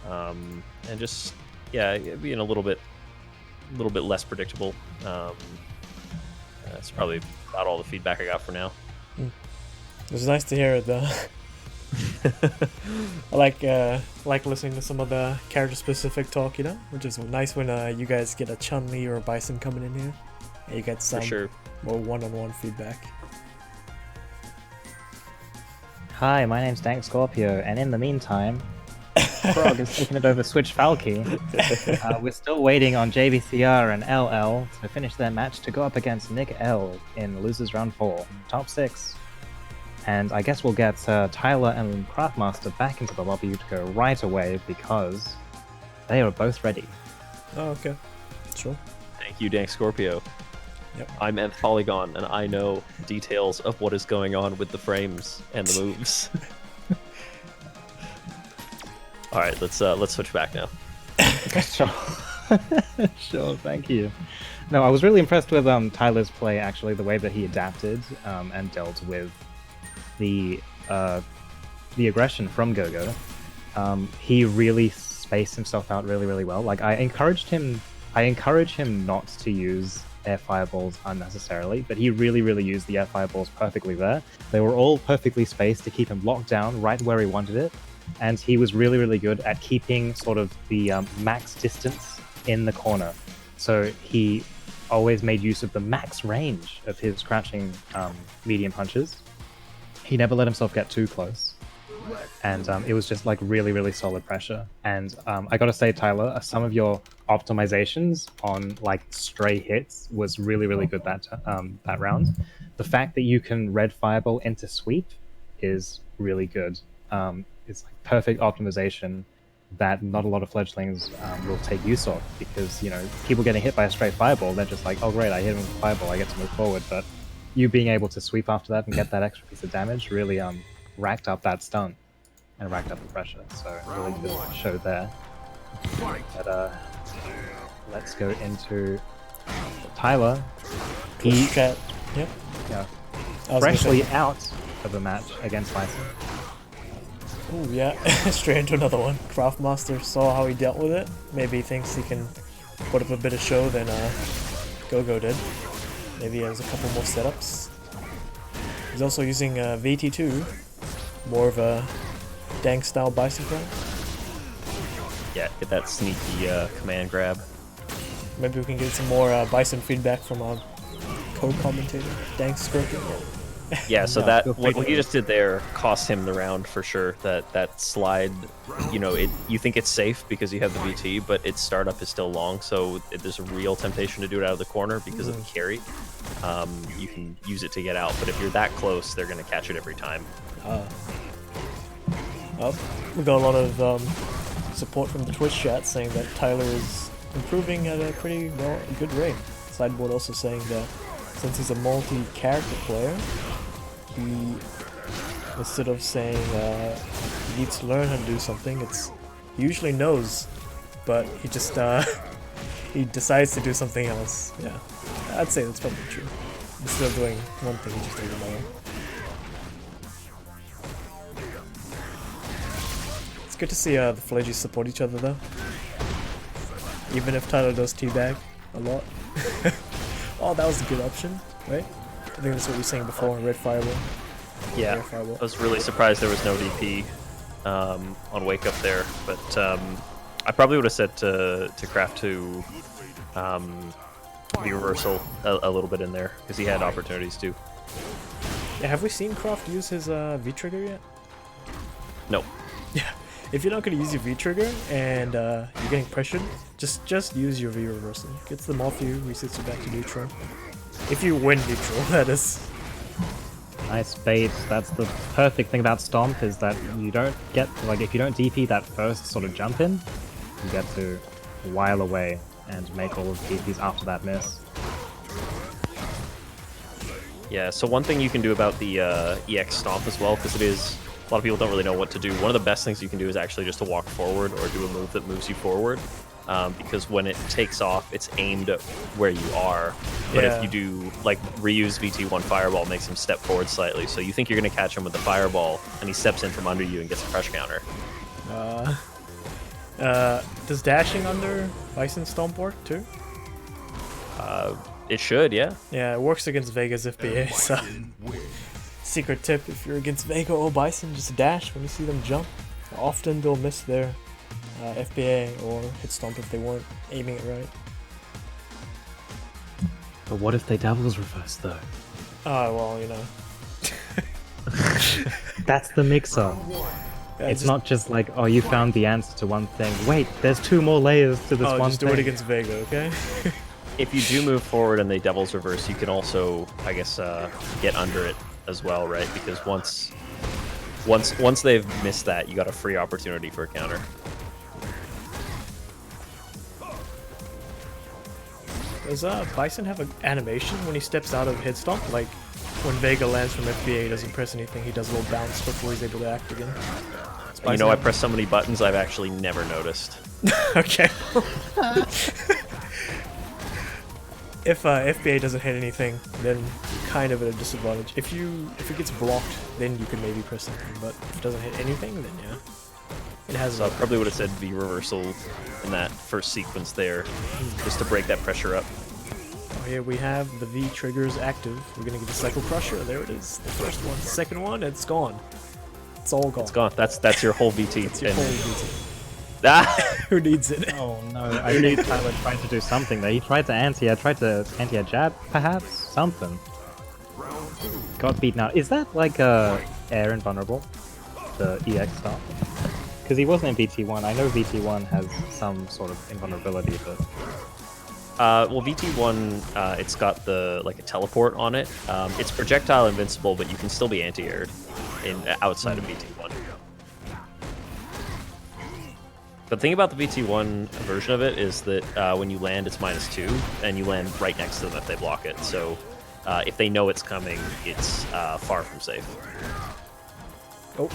And just, yeah, being a little bit less predictable. That's probably about all the feedback I got for now. It was nice to hear it though. I like listening to some of the character-specific talk, you know, which is nice when you guys get a Chun-Li or a Bison coming in here, and you get some For sure. more one-on-one feedback. Hi, my name's Dank Scorpio, and in the meantime, Frog is taking it over Switch Falky. We're still waiting on JBCR and LL to finish their match to go up against Nick L in Losers Round 4, top 6. And I guess we'll get Tyler and Craftmaster back into the lobby to go right away because they are both ready. Oh, okay. Sure. Thank you, Dank Scorpio. Yep. I'm Nth Polygon, and I know details of what is going on with the frames and the moves. All right, let's switch back now. Sure. Sure, thank you. No, I was really impressed with Tyler's play, actually, the way that he adapted and dealt with the aggression from Gogo. He really spaced himself out really, really well. Like I encourage him not to use air fireballs unnecessarily, but he really, really used the air fireballs perfectly there. They were all perfectly spaced to keep him locked down right where he wanted it, and he was really, really good at keeping sort of the max distance in the corner. So he always made use of the max range of his crouching medium punches. He never let himself get too close. And it was just like really, really solid pressure. And I gotta say, Tyler, some of your optimizations on like stray hits was really, really good that round. The fact that you can red fireball into sweep is really good. It's like perfect optimization that not a lot of fledglings will take use of, because you know people getting hit by a straight fireball, they're just like, oh great, I hit him with a fireball, I get to move forward. But you being able to sweep after that and get that extra piece of damage really racked up that stun and racked up the pressure. So really good show there. But let's go into Tyler. He Chat. Yep. yeah, I was gonna freshly say- out of a match against Bison. Ooh, yeah, straight into another one. Craftmaster saw how he dealt with it. Maybe he thinks he can put up a bit of show than Gogo did. Maybe he has a couple more setups. He's also using VT2, more of a Dank style Bison grab. Yeah, get that sneaky command grab. Maybe we can get some more Bison feedback from our co-commentator, Dank Scorpion. Yeah, so No, that feel free what to- he just did there cost him the round for sure. That slide, you know, you think it's safe because you have the VT, but its startup is still long, so there's a real temptation to do it out of the corner because of the carry. You can use it to get out, but if you're that close, they're gonna catch it every time. Well, we got a lot of support from the Twitch chat saying that Tyler is improving at a pretty good rate. Sideboard also saying that since he's a multi-character player, he, instead of saying he needs to learn how to do something, he usually knows, but he just he decides to do something else. Yeah, I'd say that's probably true. Instead of doing one thing, he just does another. It's good to see the Fledgies support each other though. Even if Tyler does teabag a lot. Oh, that was a good option, right? I think that's what you were saying before, red fireball. Yeah, Air fireball. I was really surprised there was no DP on Wake Up there, but I probably would have said to Kraft to be reversal a little bit in there because he had opportunities to. Yeah, have we seen Kraft use his V-trigger yet? No. Yeah, if you're not going to use your V-trigger and you're getting pressured, just use your V-reversal. Gets them off you, resets you back to neutral. If you win neutral, that is. Nice bait. That's the perfect thing about Stomp, is that you don't get, like, if you don't DP that first sort of jump in, you get to while away and make all of the DPs after that miss. Yeah, so one thing you can do about the EX Stomp as well, because a lot of people don't really know what to do. One of the best things you can do is actually just to walk forward or do a move that moves you forward. Because when it takes off, it's aimed at where you are. But Yeah. if you do, like, reuse VT1 Fireball makes him step forward slightly. So you think you're going to catch him with the Fireball, and he steps in from under you and gets a crush counter. Does dashing under Bison Stomp work too? It should, yeah. Yeah, it works against Vegas FBA, so Secret tip, if you're against Vega or Bison, just dash when you see them jump. Often they'll miss their FBA or hit stomp if they weren't aiming it right. But what if they doubles reverse though? Well, you know. That's the mix-up. Yeah, It's not just like, oh, you found the answer to one thing. Wait, there's 2 more layers to this one just thing. do it against Vega, okay? If you do move forward and they doubles reverse, you can also, I guess, get under it as well, right? Because once they've missed that, you got a free opportunity for a counter. Does Bison have an animation when he steps out of hit stomp? Like when Vega lands from FBA, he doesn't press anything, he does a little bounce before he's able to act again. You know, I press so many buttons I've actually never noticed. Okay. If FBA doesn't hit anything, then you're kind of at a disadvantage. If it gets blocked, then you can maybe press something, but if it doesn't hit anything, then yeah. It has So I probably would have said V reversal in that first sequence there, just to break that pressure up. Oh, here we have the V triggers active. We're gonna get the Cycle Crusher. There it is. The first one. Second one, it's gone. It's all gone. It's gone. That's your whole VT. It's your whole VT. Ah! Who needs it? Oh no, I think Tyler tried to do something there. He tried to anti-a jab, perhaps? Something. Got beaten out. Is that like air invulnerable? The EX stuff? Because he wasn't in VT1. I know VT1 has some sort of invulnerability, but... Well, VT1, it's got a teleport on it. It's projectile invincible, but you can still be anti-aired outside of VT1. The thing about the VT1 version of it is that when you land, it's -2, and you land right next to them if they block it. So if they know it's coming, it's far from safe. Oh,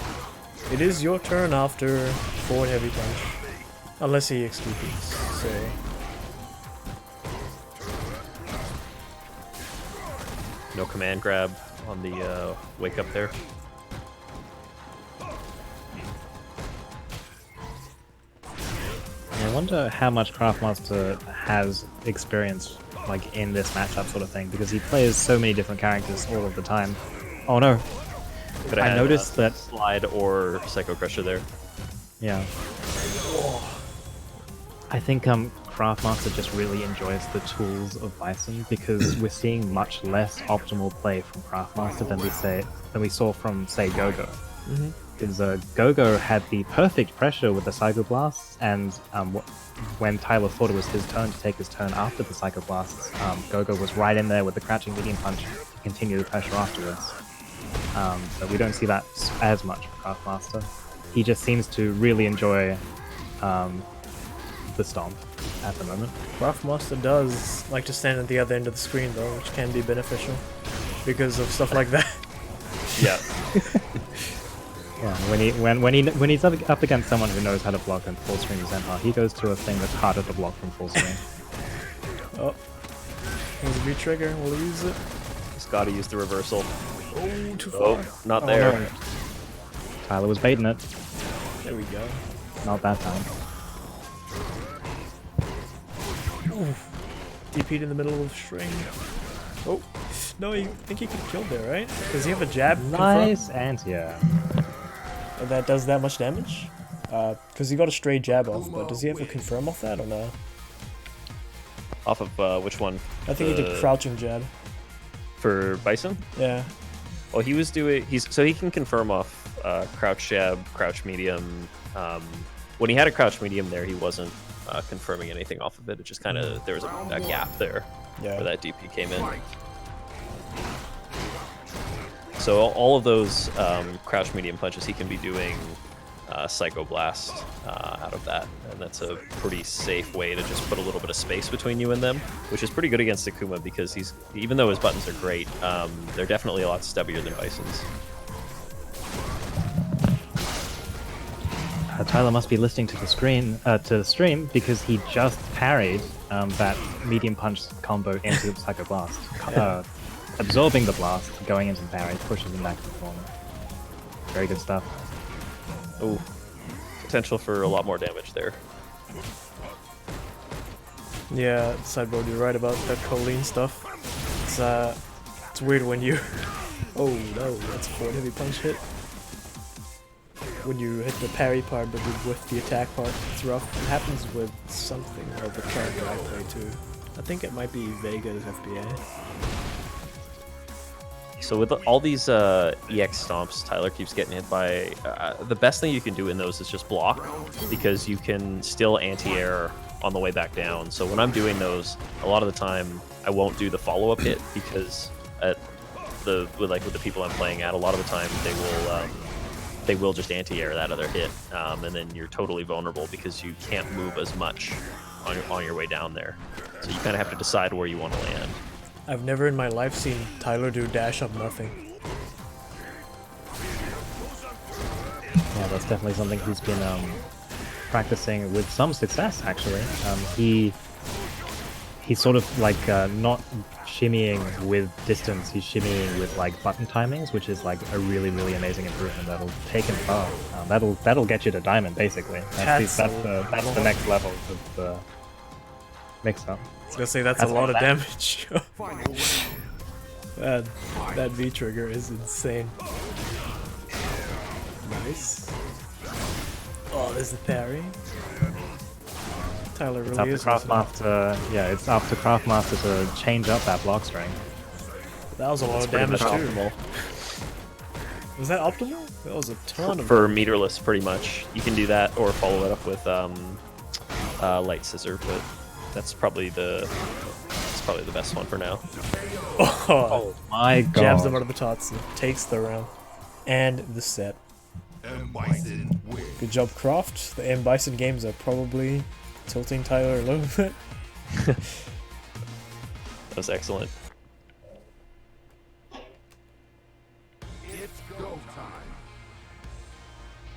it is your turn after forward heavy punch, unless he XQPs. So No command grab on the wake up there. I wonder how much Craftmaster has experience like in this matchup sort of thing, because he plays so many different characters all of the time. Oh no. Could I have noticed that slide or Psycho Crusher there. yeah. I think Craftmaster just really enjoys the tools of Bison, because we're seeing much less optimal play from Craftmaster than we saw from, say, Gogo. Because Gogo had the perfect pressure with the Psycho Blasts, and when Tyler thought it was his turn to take his turn after the Psycho Blasts, Gogo was right in there with the crouching medium punch to continue the pressure afterwards. So we don't see that as much for Craftmaster. He just seems to really enjoy the stomp at the moment. Craftmaster does like to stand at the other end of the screen though, which can be beneficial because of stuff like that. Yeah. Yeah, when he's up against someone who knows how to block in full screen Zenha, he goes to a thing that's harder to block from full screen. Oh, here's a V-trigger. We'll use it. He's got to use the reversal. Oh, too far. Oh, not there. No. Tyler was baiting it. There we go. Not that time. DP'd in the middle of the string. Oh, no, I think he could have killed there, right? Does he have a jab? Nice anti-air. That does that much damage? Because he got a stray jab off, but does he have a confirm off that or no? Off of which one? I think he did crouching jab. For Bison? Yeah. Well, he was doing... So he can confirm off crouch jab, crouch medium. When he had a crouch medium there, he wasn't confirming anything off of it. It just kind of... There was a gap there where that DP came in. So all of those crouch medium punches, he can be doing Psycho Blast out of that, and that's a pretty safe way to just put a little bit of space between you and them, which is pretty good against Akuma because even though his buttons are great, they're definitely a lot stubbier than Bison's. Tyler must be listening to the stream because he just parried that medium punch combo into the Psycho Blast. Absorbing the blast, going into the parry, pushes him back to the corner. Very good stuff. Oh, potential for a lot more damage there. Yeah, Sideboard, you're right about that choline stuff. It's weird when you Oh no, that's a forward heavy punch hit. When you hit the parry part but with the attack part, it's rough. It happens with something of the character I play too. I think it might be Vega's FBA. So with all these EX stomps, Tyler keeps getting hit by. The best thing you can do in those is just block, because you can still anti-air on the way back down. So when I'm doing those, a lot of the time I won't do the follow-up hit, because with the people I'm playing at, a lot of the time they will just anti-air that other hit, and then you're totally vulnerable because you can't move as much on your way down there. So you kind of have to decide where you want to land. I've never in my life seen Tyler do dash up nothing. Yeah, that's definitely something he's been practicing with some success, actually. He's sort of like not shimmying with distance, he's shimmying with like button timings, which is like a really, really amazing improvement that'll take him far. That'll get you to diamond, basically. That's the next level of the mix-up. I was gonna say that's a lot of damage. That V trigger is insane. Nice. Oh, there's the parry. Tyler It's really up is. to Craftmaster. Yeah, it's up to Craftmaster to change up that block strength. That was a lot of Pretty damage much too. optimal. Was that optimal? That was a ton of. For meterless, pretty much. You can do that or follow it up with light scissor, but that's probably the best one for now. Oh, My God. jabs them out of the Tatsu, takes the round and the set. Bison wins. Good job, Croft. The M Bison games are probably tilting Tyler a little bit. That was excellent. It's go time.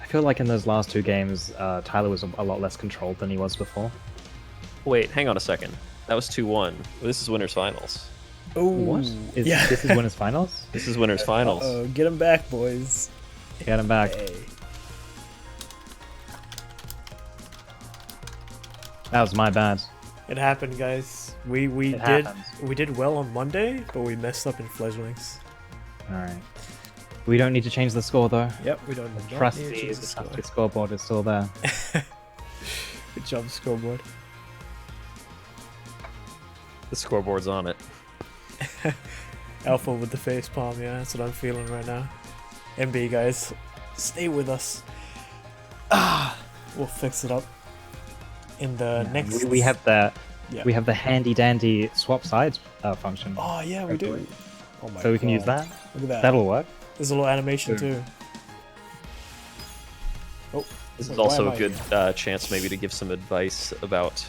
I feel like in those last two games, Tyler was a lot less controlled than he was before. Wait, hang on a second. That was 2-1. This is winners finals. Oh, What? yeah. This is winners finals? This is winners finals. Oh, get him back, boys. Get him back. Hey. That was my bad. It happened, guys. We It happens. did well on Monday, but we messed up in Fledglings. Alright. We don't need to change the score though. Yep, we don't. The not trusty, need to change the the score. trusty scoreboard is still there. Good job, scoreboard. The scoreboard's on it. Alpha with the face palm, yeah, that's what I'm feeling right now. MB, guys, stay with us. We'll fix it up in the next. We have the Yeah. we have the handy dandy swap sides function, Oh yeah, we do. Oh my so we can use God. that. Look at that. That'll work. There's a little animation Sure. too. Oh, This is why also am a I- good chance maybe to give some advice about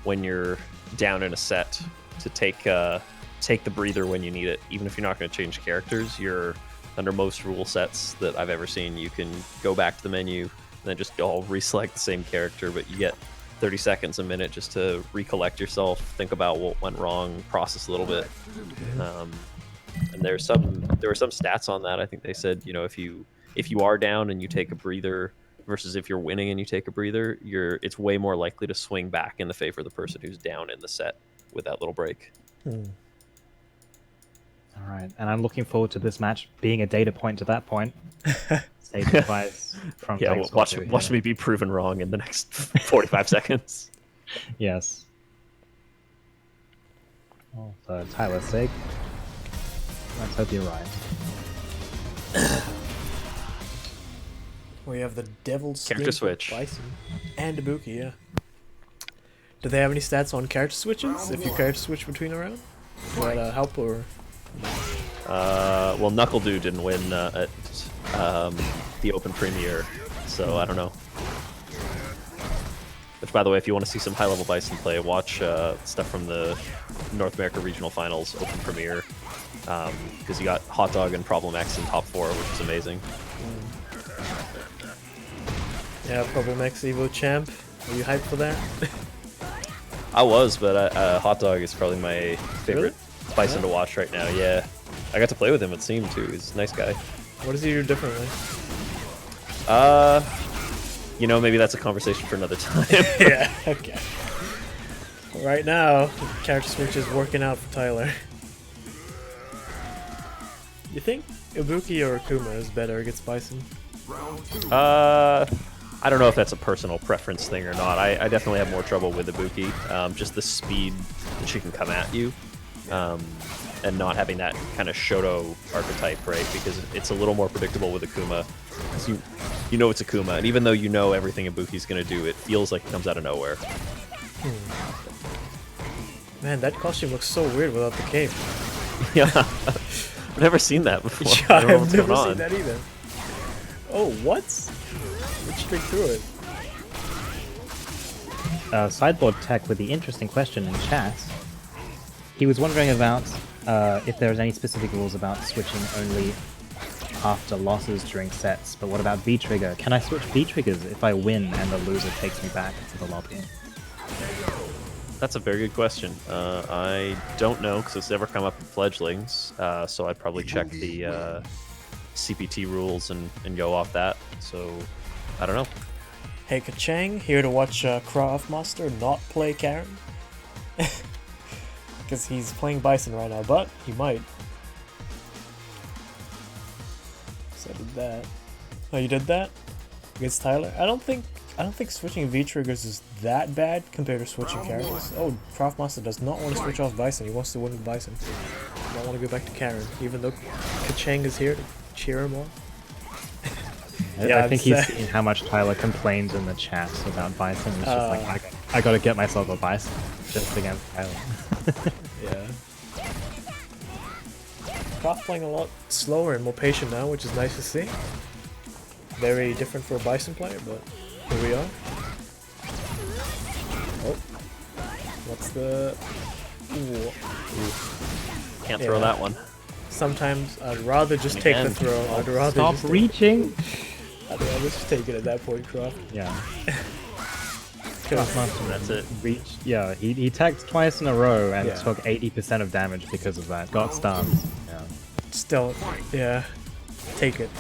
when you're down in a set to take the breather when you need it. Even if you're not going to change characters, you're under most rule sets that I've ever seen, you can go back to the menu and then just all reselect the same character, but you get 30 seconds, a minute just to recollect yourself, think about what went wrong, process a little bit. And there were some stats on that. I think they said, if you are down and you take a breather versus if you're winning and you take a breather, it's way more likely to swing back in the favor of the person who's down in the set with that little break. All right, and I'm looking forward to this match being a data point to that point. Stage advice from Yeah, Thanks watch Scorpio, me be proven wrong in the next 45 seconds. Yes. Oh, for Tyler's sake. Let's hope you're right. We have the Devil's Character Skin switch. Bison and Ibuki, yeah. Do they have any stats on character switches? If you character switch between a round? Will that help or? Well, Knuckle Dude didn't win at the Open Premiere, so I don't know. Which, by the way, if you want to see some high-level Bison play, watch stuff from the North America Regional Finals Open Premiere, because you got Hot Dog and Problem X in top 4, which is amazing. Yeah, Problem X Evo Champ. Are you hyped for that? I was, but Hot Dog is probably my favorite Bison to watch right now. Yeah, I got to play with him at Steam too. He's a nice guy. What does he do differently? Maybe that's a conversation for another time. Yeah, okay. Right now, character switch is working out for Tyler. You think Ibuki or Akuma is better against Bison? I don't know if that's a personal preference thing or not. I definitely have more trouble with Ibuki. Just the speed that she can come at you, and not having that kind of Shoto archetype, right? Because it's a little more predictable with Akuma. Because you know it's Akuma, and even though you know everything Ibuki's going to do, it feels like it comes out of nowhere. Man, that costume looks so weird without the cape. Yeah, I've never seen that before. Yeah, I don't know I've what's never going seen on. that either. Oh, what? Went straight through it. Sideboard Tech with the interesting question in chat. He was wondering about if there's any specific rules about switching only after losses during sets, but what about V-Trigger? Can I switch V-Triggers if I win and the loser takes me back to the lobby? That's a very good question. I don't know because it's never come up in Fledglings, so I'd probably check the CPT rules and go off that. So I don't know. Hey, Kachang, here to watch Craftmaster not play Karen. Because he's playing Bison right now, but he might. So I did that. Oh, you did that? Against Tyler? I don't think switching V-Triggers is that bad compared to switching characters. Oh, Craftmaster does not want to switch off Bison. He wants to win with Bison. I don't want to go back to Karen, even though Kachang is here to cheer him on. I think he's seen how much Tyler complains in the chat about Bison. It's just like, I gotta get myself a Bison just against Tyler. Yeah. Craft playing a lot slower and more patient now, which is nice to see. Very different for a Bison player, but here we are. Oh. What's the... Ooh. Can't throw that one. Sometimes I'd rather just take the throw. I'd rather Stop just reaching! I'd rather just take it at that point, Craft. Yeah. That's it. Yeah, he tagged twice in a row and Yeah. took 80% of damage because of that. Got stunned. Yeah. Still, yeah. Take it.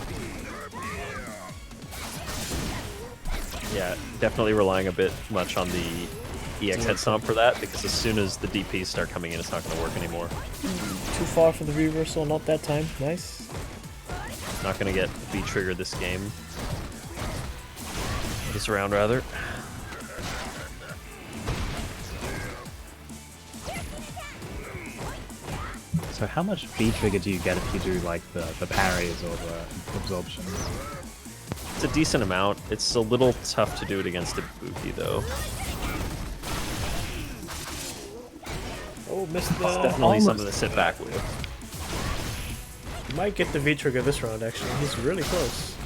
Yeah, definitely relying a bit much on the EX head stomp for that, because as soon as the DPs start coming in, it's not going to work anymore. Too far for the reversal, not that time. Nice. Not going to get V-trigger this game. This round, rather. So how much V-trigger do you get if you do like the parries or the absorptions? It's a decent amount. It's a little tough to do it against Ibuki, though. Oh, missed the... It's definitely something to sit back with. He might get the V-trigger this round, actually. He's really close.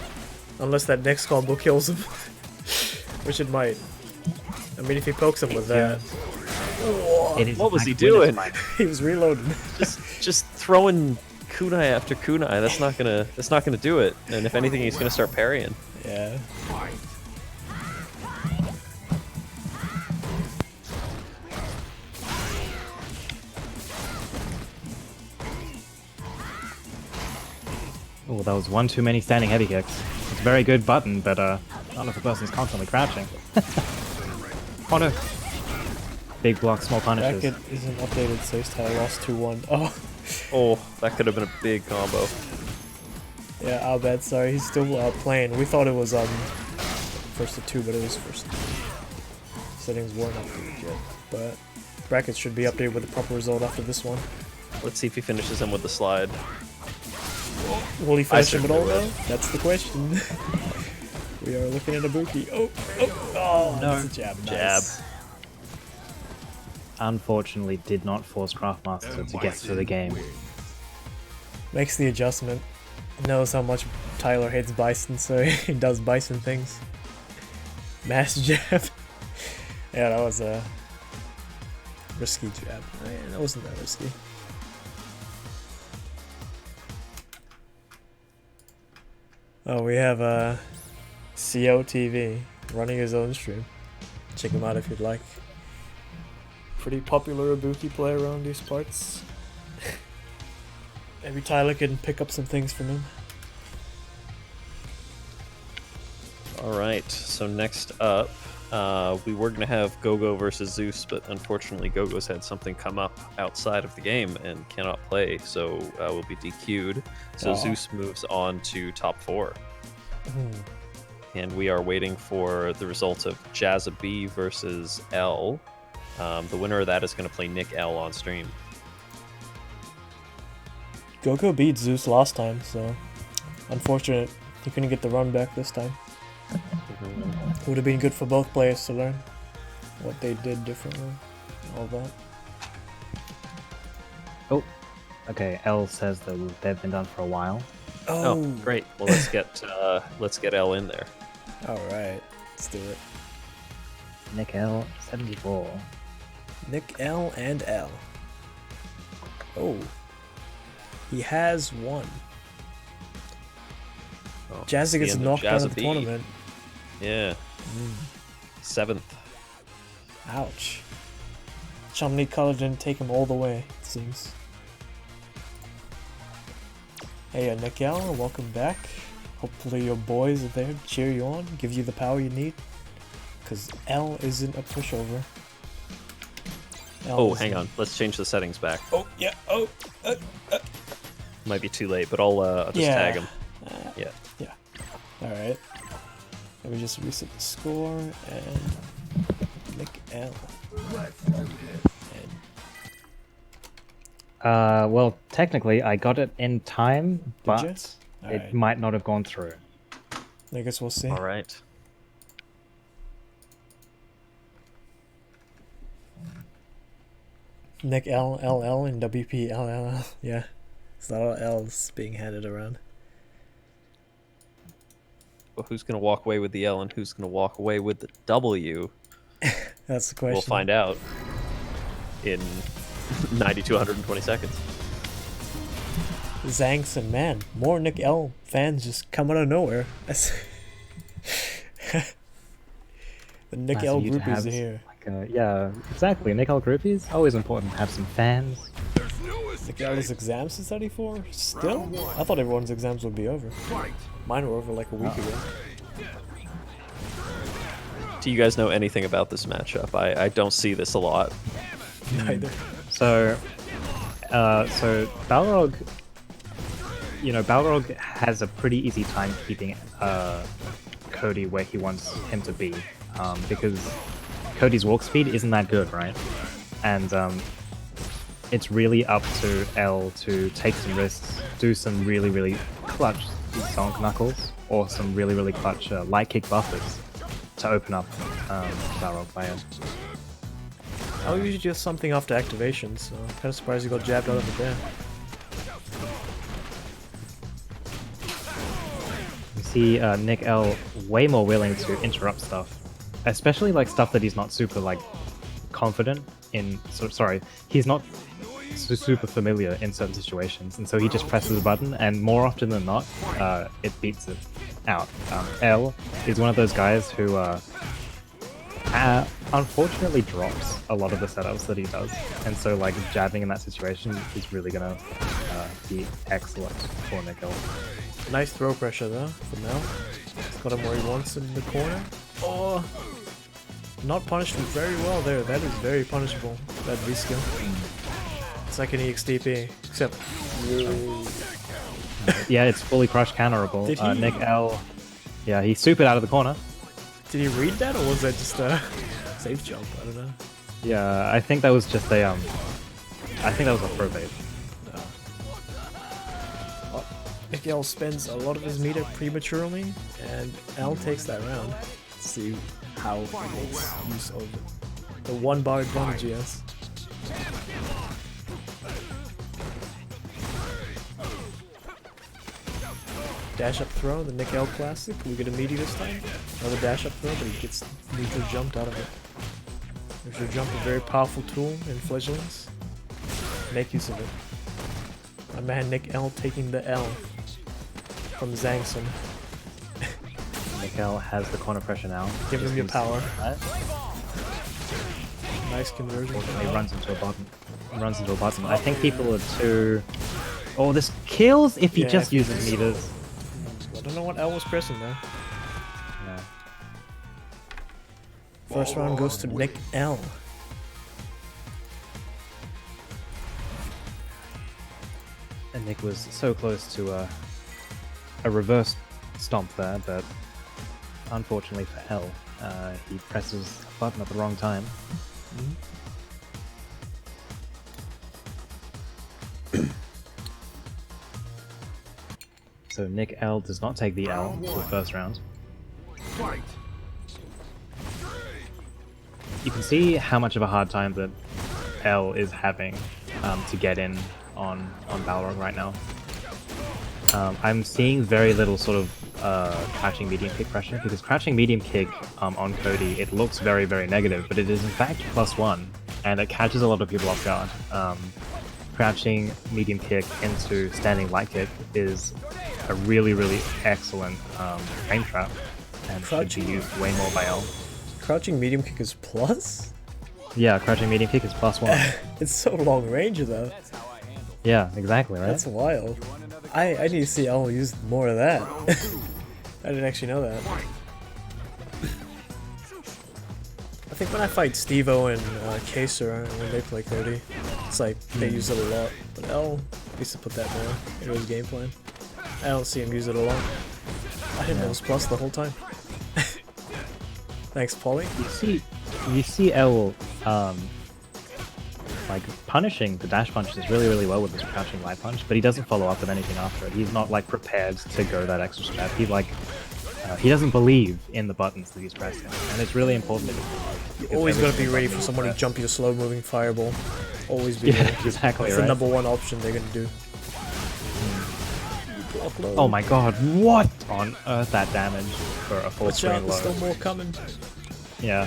Unless that next combo kills him. Which it might. I mean, if he pokes him with that... What was he doing? He was reloading. Just throwing kunai after kunai. That's not gonna do it. And if anything, he's gonna start parrying. Yeah. Oh, that was one too many standing heavy kicks. It's a very good button, but not if the person's constantly crouching. Oh no. Big block, small punishes. Bracket isn't updated, so Tyler lost 2-1. Oh. Oh, that could have been a big combo. Yeah, I'll bet. Sorry, he's still playing. We thought it was first to 2, but it was first to 2. Settings weren't updated yet, but brackets should be updated with the proper result after this one. Let's see if he finishes him with the slide. Will he finish him at all, certainly though? That's the question. We are looking at Ibuki. Oh, No. that's a jab. Nice. Jab. Unfortunately, did not force Craftmaster to get through the game. Makes the adjustment. Knows how much Tyler hates Bison, so he does Bison things. Mass jab. Yeah, that was a risky jab. That wasn't that risky. Oh, we have COTV running his own stream. Check him out if you'd like. Pretty popular Ibuki player around these parts. Maybe Tyler can pick up some things from him. All right. So next up, We were gonna have Gogo versus Zeus, but unfortunately Gogo's had something come up outside of the game and cannot play, so will be DQ'd. So Aw. Zeus moves on to top 4. And we are waiting for the result of Jazza B versus L. The winner of that is going to play Nick L on stream. Goku beat Zeus last time, so unfortunate he couldn't get the run back this time. Would have been good for both players to learn what they did differently, all that. Oh, okay. L says that they've been done for a while. Oh, great. Well, let's get L in there. All right, let's do it. Nick L 74. Nick L and L. Oh, he has won. Oh, Jazzy gets the end knocked out Jazza of the B. tournament. Yeah. 7th. Ouch. Chumley Color didn't take him all the way, it seems. Hey, Nick L, welcome back. Hopefully your boys are there to cheer you on, give you the power you need. Because L isn't a pushover. L Oh, isn't- hang on. Let's change the settings back. Oh, yeah, oh, Might be too late, but I'll just Yeah. tag him. Yeah. alright. Let me just reset the score, and Nick L. And Well, technically, I got it in time, but you? it Alright. might not have gone through. I guess we'll see. All right. Nick L, L, L, and WP, L, L, L. Yeah. It's a lot of L's being handed around. Well, who's going to walk away with the L and who's going to walk away with the W? That's the question. We'll find out in 90 to 120 seconds. Zanks and man, more Nick L fans just come out of nowhere. The Nick Nice L of you to groupies have, are here. yeah, exactly. Nick L groupies, always important to have some fans. Nick L has exams to study for? Still? I thought everyone's exams would be over. Mine were over like a week ago. Do you guys know anything about this matchup? I don't see this a lot. Neither. So Balrog, Balrog has a pretty easy time keeping Cody where he wants him to be, because Cody's walk speed isn't that good, right? And it's really up to L to take some risks, do some really, really clutch Sonic Knuckles, or some really, really clutch light kick buffers to open up Balrog players. I'll usually do something after activation, so I'm kind of surprised he got jabbed out of it there. You see Nick L way more willing to interrupt stuff, especially like stuff that he's not super like confident in. So sorry, he's not super familiar in certain situations, and so he just presses a button, and more often than not, it beats it out. L is one of those guys who unfortunately drops a lot of the setups that he does, and so like jabbing in that situation is really gonna be excellent for Nick L. Nice throw pressure though, from L. Got him where he wants in the corner. Oh! Not punished very well there. That is very punishable, that V-skill. Second EXTP, except... Whoa. Yeah, it's fully crush counterable. Did he- Nick L, yeah, he supered out of the corner. Did he read that, or was that just a safe jump? I don't know. Yeah, I think that was just a I think that was a throw bait. Nick L spends a lot of his meter prematurely, and L takes that round. Let's see how he makes use of it. The 1 bar advantage he has. Dash up throw, the Nick L classic. We get a meaty this time. Another dash up throw, but he gets neutral jumped out of it. Neutral jump, a very powerful tool in Fledglings. Make use of it. My man Nick L taking the L from Zangson. Nick L has the corner pressure now. Give him your Just power. uses that. Nice conversion. He runs into a button. I think people are too. Oh, this kills if he Yeah, just if he uses just- meters. I don't know what L was pressing there. Yeah. First round goes to Nick L. And Nick was so close to a reverse stomp there, but unfortunately for L, he presses a button at the wrong time. So Nick L does not take the L for the first round. Fight. You can see how much of a hard time that L is having to get in on Balrog right now. I'm seeing very little sort of crouching medium kick pressure, because crouching medium kick on Cody, it looks very, very negative, but it is in fact +1, and it catches a lot of people off guard. Crouching medium kick into standing light kick is a really, really excellent frame trap, and should be used way more by L. Crouching medium kick is plus? Yeah, crouching medium kick is +1. It's so long range though. Yeah, exactly, right? That's wild. I need to see L use more of that. I didn't actually know that. I think when I fight Steve-O and Kaser when they play Cody, it's like they use it a lot. But L needs to put that more into his game plan. I don't see him use it a lot. I didn't know it was plus the whole time. Thanks, Polly. You see L like punishing the dash punches really, really well with his crouching light punch, but he doesn't follow up with anything after it. He's not like prepared to go that extra step. He doesn't believe in the buttons that he's pressing, and it's really important. You always gotta be ready for someone to jump your slow moving fireball. Always be ready. Exactly. It's right? the #1 option they're gonna do. Oh my god, what on earth that damage for a full Watch screen out, there's low? still more coming. Yeah.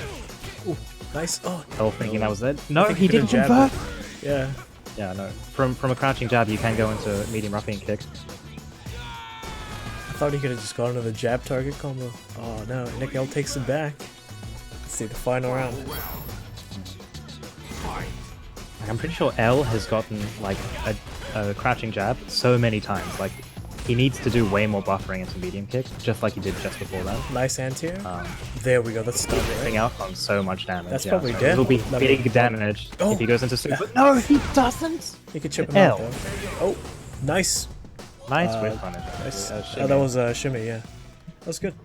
Ooh, nice. Oh, L thinking that was it. No, think he could've didn't jabbed convert. it. Yeah. Yeah, no. From a crouching jab, you can go into medium ruffian kick. I thought he could have just gone into the jab target combo. Oh no, Nick L takes it back. Let's see the final round. Like, I'm pretty sure L has gotten like a crouching jab so many times. Like, he needs to do way more buffering into medium kick, just like he did just before that. Nice anti-air. There we go, that's stun, Missing right? out on so much damage. That's yeah, probably so dead. It'll be That'll big be- damage Oh. if he goes into super. No, he doesn't! He could chip him L. out though. Oh, nice. Nice whiff on it. Nice. Yeah, Oh, that was a shimmy, yeah. That was good.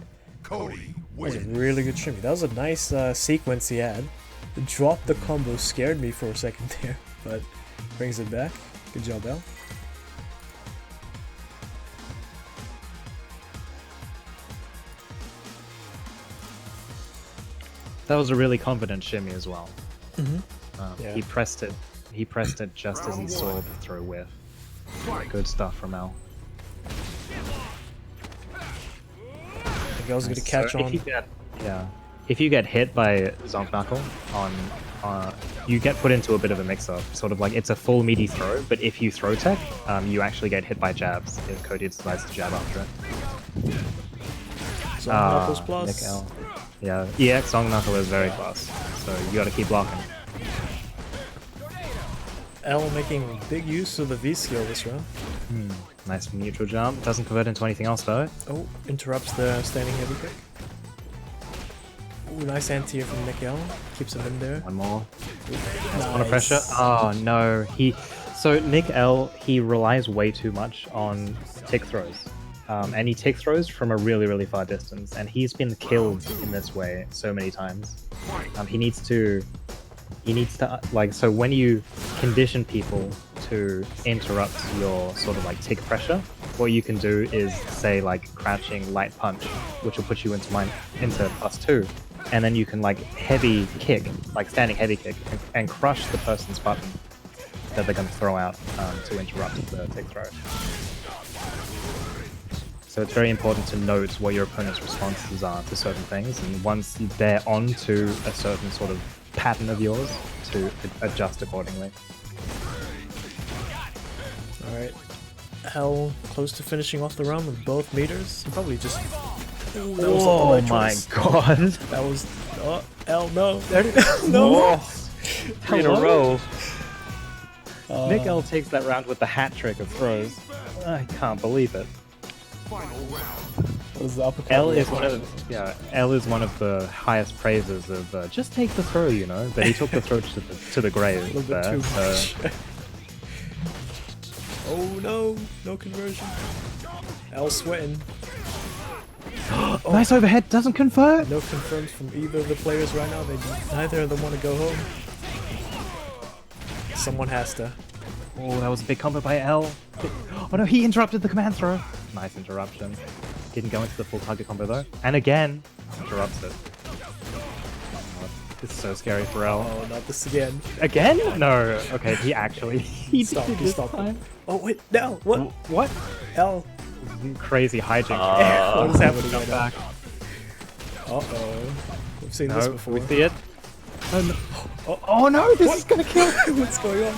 Cody That was a wins. really good shimmy. That was a nice sequence he had. The drop the combo scared me for a second there, but brings it back. Good job, L. That was a really confident shimmy as well. Yeah. He pressed it. He pressed it just as he saw the throw whiff. Good stuff from L. I think I was gonna catch So on. if you get hit by Zonk Knuckle on, you get put into a bit of a mix-up. Sort of like it's a full meaty throw, but if you throw tech, you actually get hit by jabs if Cody decides to jab after it. So Knuckles plus. Nick L. Yeah, EX Zonk Knuckle is very fast, so you gotta keep blocking. L making big use of the V skill this round. Nice neutral jump. Doesn't convert into anything else though. Oh, interrupts the standing heavy kick. Ooh, nice anti-air from Nick L. Keeps him in there. One more. Nice. Under pressure. Oh no. So Nick L, he relies way too much on tick throws. And he tick throws from a really, really far distance, and he's been killed in this way so many times. He needs to like, so when you condition people to interrupt your sort of like tick pressure, what you can do is say like crouching light punch, which will put you into +2, and then you can like heavy kick, like standing heavy kick, and crush the person's button that they're going to throw out to interrupt the tick throw. So it's very important to note what your opponent's responses are to certain things, and once they're onto a certain sort of pattern of yours, to adjust accordingly. Alright. L close to finishing off the round with both meters. He probably just. Ooh, that was all Oh that my choice. god! That was. Oh, L, no. No! In a row. Uh, Nick L takes that round with the hat trick of throws. I can't believe it. What is the uppercut? L is one of L is one of the highest praises of just take the throw, you know. But he took the throw to the grave. A little bit there, too so- much. Oh no, no conversion. L sweating. Nice overhead, doesn't convert. No confirms from either of the players right now. Neither of them want to go home. Someone has to. Oh, that was a big combo by L. Oh no, he interrupted the command throw. Nice interruption. Didn't go into the full target combo though. And again, interrupts it. Oh, this is so scary for L. Oh, not this again. Again? No. Okay, he actually he Stop, did he this stopped. time. Oh wait, no, what? What? L. Crazy hijinks. What is happening right now? back. Uh-oh. We've seen this No, before. we see it. Oh no, this is gonna kill. What's going on?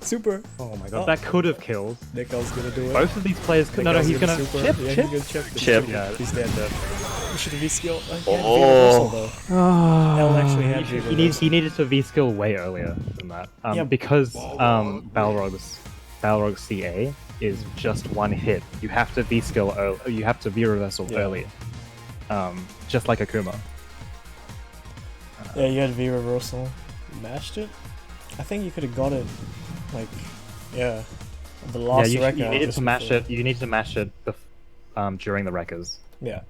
Super. Oh my god, that could have killed. Nick L's gonna do it. Both of these players could. No, no, he's gonna super. chip, Yeah, chip. he's gonna chip. Chip. Yeah, he's dead. He should have V-skill. Oh. L actually had He needed to V skill way earlier than that. Yeah. Because Balrog's CA is just one hit. You have to V skill early. You have to V reversal earlier. Just like Akuma. Yeah, you had V reversal. Mashed it? I think you could have got it, like, yeah. The last you record. needed to mash it. You need to mash it during the wreckers. Yeah.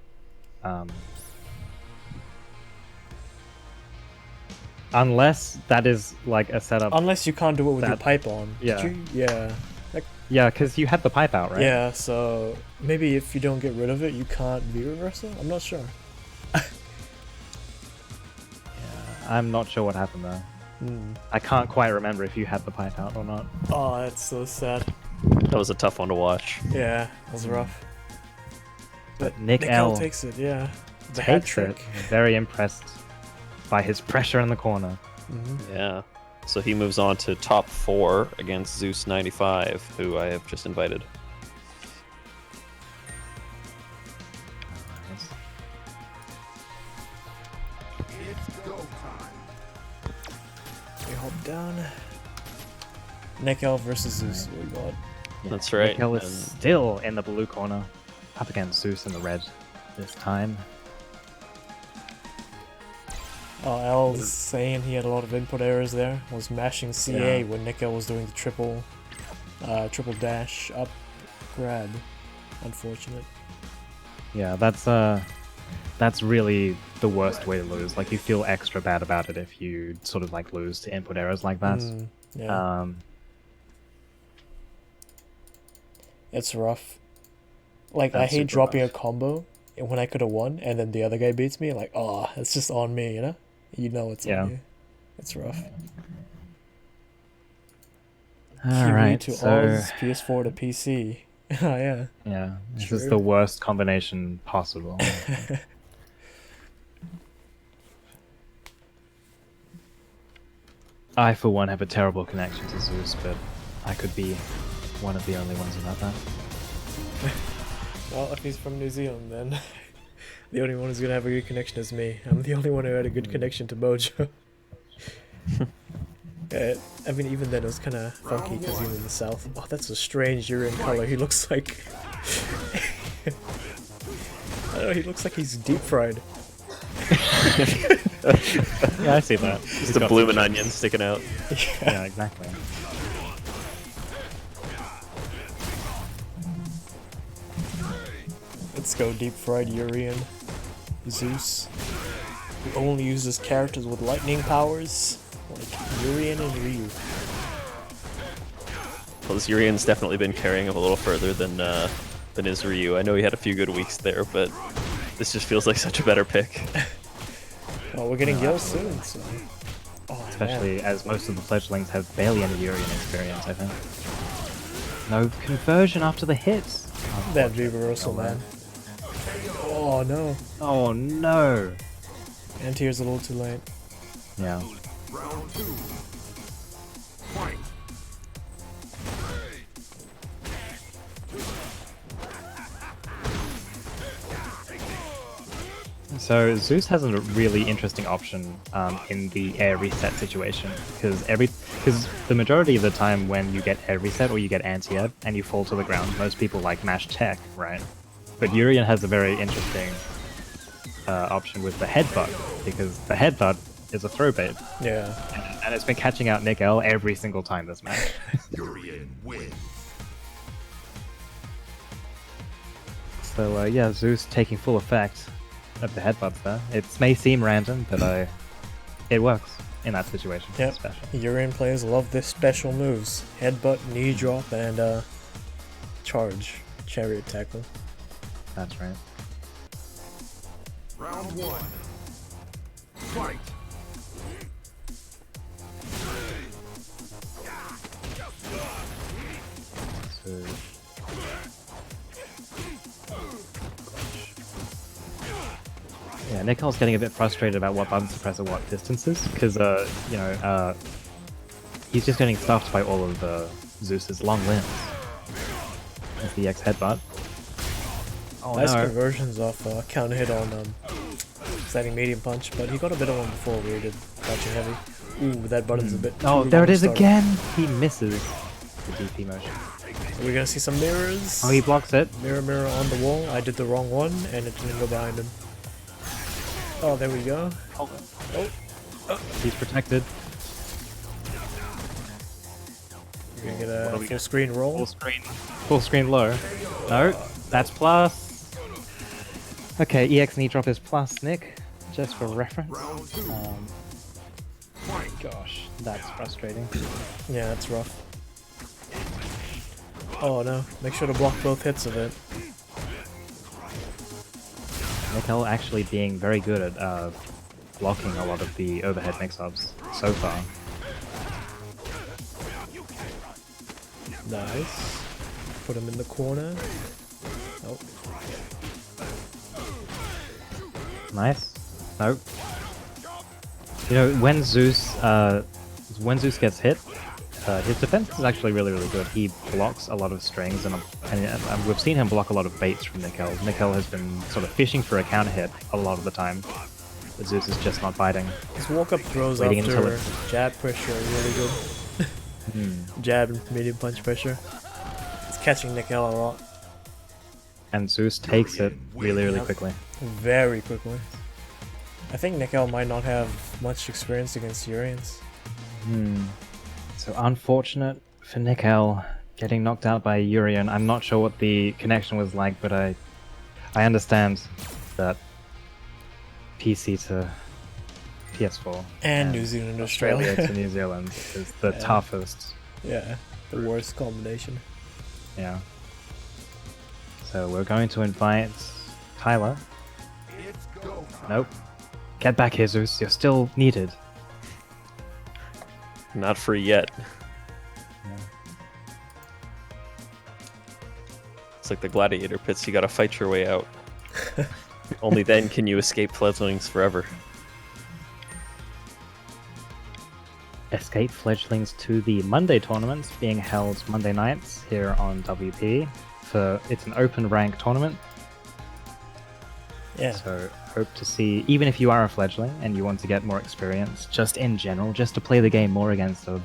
Unless that is like a setup. Unless you can't do it with your That- pipe on. Did yeah. you? Yeah. Like, Yeah, because you had the pipe out, right? yeah, so maybe if you don't get rid of it, you can't V reversal? I'm not sure. I'm not sure what happened there. I can't quite remember if you had the pipe out or not. Oh, that's so sad. That was a tough one to watch. Yeah, it was rough. But Nick L L takes it, yeah. The hat takes it. trick. Very impressed by his pressure in the corner. Yeah. So he moves on to top 4 against Zeus 95, who I have just invited. It's go time. We hop down. Nick L versus Zeus. We got. That's right. Nick L is and- still in the blue corner, up against Zeus in the red this time. Oh, L's saying he had a lot of input errors there. Was mashing CA Yeah. when Nick L was doing the triple dash up grab. Unfortunate. Yeah, that's really the worst way to lose. Like, you feel extra bad about it if you sort of like lose to input errors like that. Yeah, it's rough. Like, I That's hate super dropping rough. a combo when I could have won, and then the other guy beats me. Like, oh, it's just on me, you know? You know it's Yeah. on you. It's rough. All right, to so Oz, PS4 to PC. Oh, yeah. yeah, this True. is the worst combination possible. I, for one, have a terrible connection to Zeus, but I could be one of the only ones about that. Well, if he's from New Zealand, then the only one who's gonna have a good connection is me. I'm the only one who had a good connection to Mojo. I mean, even then it was kind of funky because he's in the south. Oh, that's a strange urine color. He looks like... I don't know, he looks like he's deep fried. Yeah, I see that. Just a bloomin' onion sticking out. Yeah, exactly. Let's go deep fried Urian. Zeus. He only uses characters with lightning powers, like Urian and Ryu. Well, this Urian's definitely been carrying him a little further than his Ryu. I know he had a few good weeks there, but this just feels like such a better pick. Oh, we're getting Gil soon, so... Oh, Especially as most of the fledglings have barely any Urian experience, I think. No conversion after the hits. man. That V reversal, man. Oh, no. Oh no! Anti-air's a little too late. Yeah. Round 2. Fight. So Zeus has a really interesting option in the air reset situation, because the majority of the time when you get air reset or you get anti-air and you fall to the ground, most people like mash tech, right? But Urian has a very interesting option with the headbutt, because the headbutt is a throw bait, Yeah. and it's been catching out Nick L every single time this match. Urian wins. So yeah, Zeus taking full effect of the headbutts there. It may seem random, but it works in that situation. Yep. Especially. Urian players love their special moves: headbutt, knee drop, and charge, chariot tackle. That's right. Round one. Fight. So, yeah, Nick L's getting a bit frustrated about what buttons to press at what distances, because you know, he's just getting stuffed by all of Zeus's long limbs. That's the X headbutt. Oh Nice no! conversions off counter hit on standing medium punch, but he got a bit of one before where he did punching heavy. Ooh, that button's a bit. Oh, too there long it to is start. again! He misses the DP motion. We're gonna see some mirrors. Oh, he blocks it. Mirror, mirror on the wall. I did the wrong one, and it didn't go behind him. Oh, there we go. He's protected. We're gonna get a full screen roll. Full screen low. No, that's plus. Okay, EX knee drop is plus, Nick, just for reference. Round two. Gosh, that's frustrating. Yeah, that's rough. Oh no, make sure to block both hits of it. Nickel actually being very good at blocking a lot of the overhead mix-ups so far. Nice. Put him in the corner. Oh, Nice. Nope. You know, when Zeus gets hit, his defense is actually really, really good. He blocks a lot of strings, and we've seen him block a lot of baits from Nickel. Nickel has been sort of fishing for a counter hit a lot of the time, but Zeus is just not biting. his walk-up throws Waiting until after jab pressure are really good. Jab and medium punch pressure. It's catching Nickel a lot. And Zeus takes it really, really Yep. quickly. Very quickly. I think Nickel might not have much experience against Urians. So unfortunate for Nickel getting knocked out by Urian. I'm not sure what the connection was like, but I understand that PC to PS4 And New Zealand, Australia Australia. to New Zealand is the Yeah. toughest. Yeah, the worst combination. Yeah. So we're going to invite Tyler. It's go time. Nope. Get back here, Zeus. You're still needed. Not free yet. It's like the gladiator pits, you gotta fight your way out. Only then can you escape fledglings forever. Escape fledglings to the Monday tournaments being held Monday nights here on WP. It's an open rank tournament, Yeah. so hope to see, even if you are a fledgling and you want to get more experience, just in general, just to play the game more against a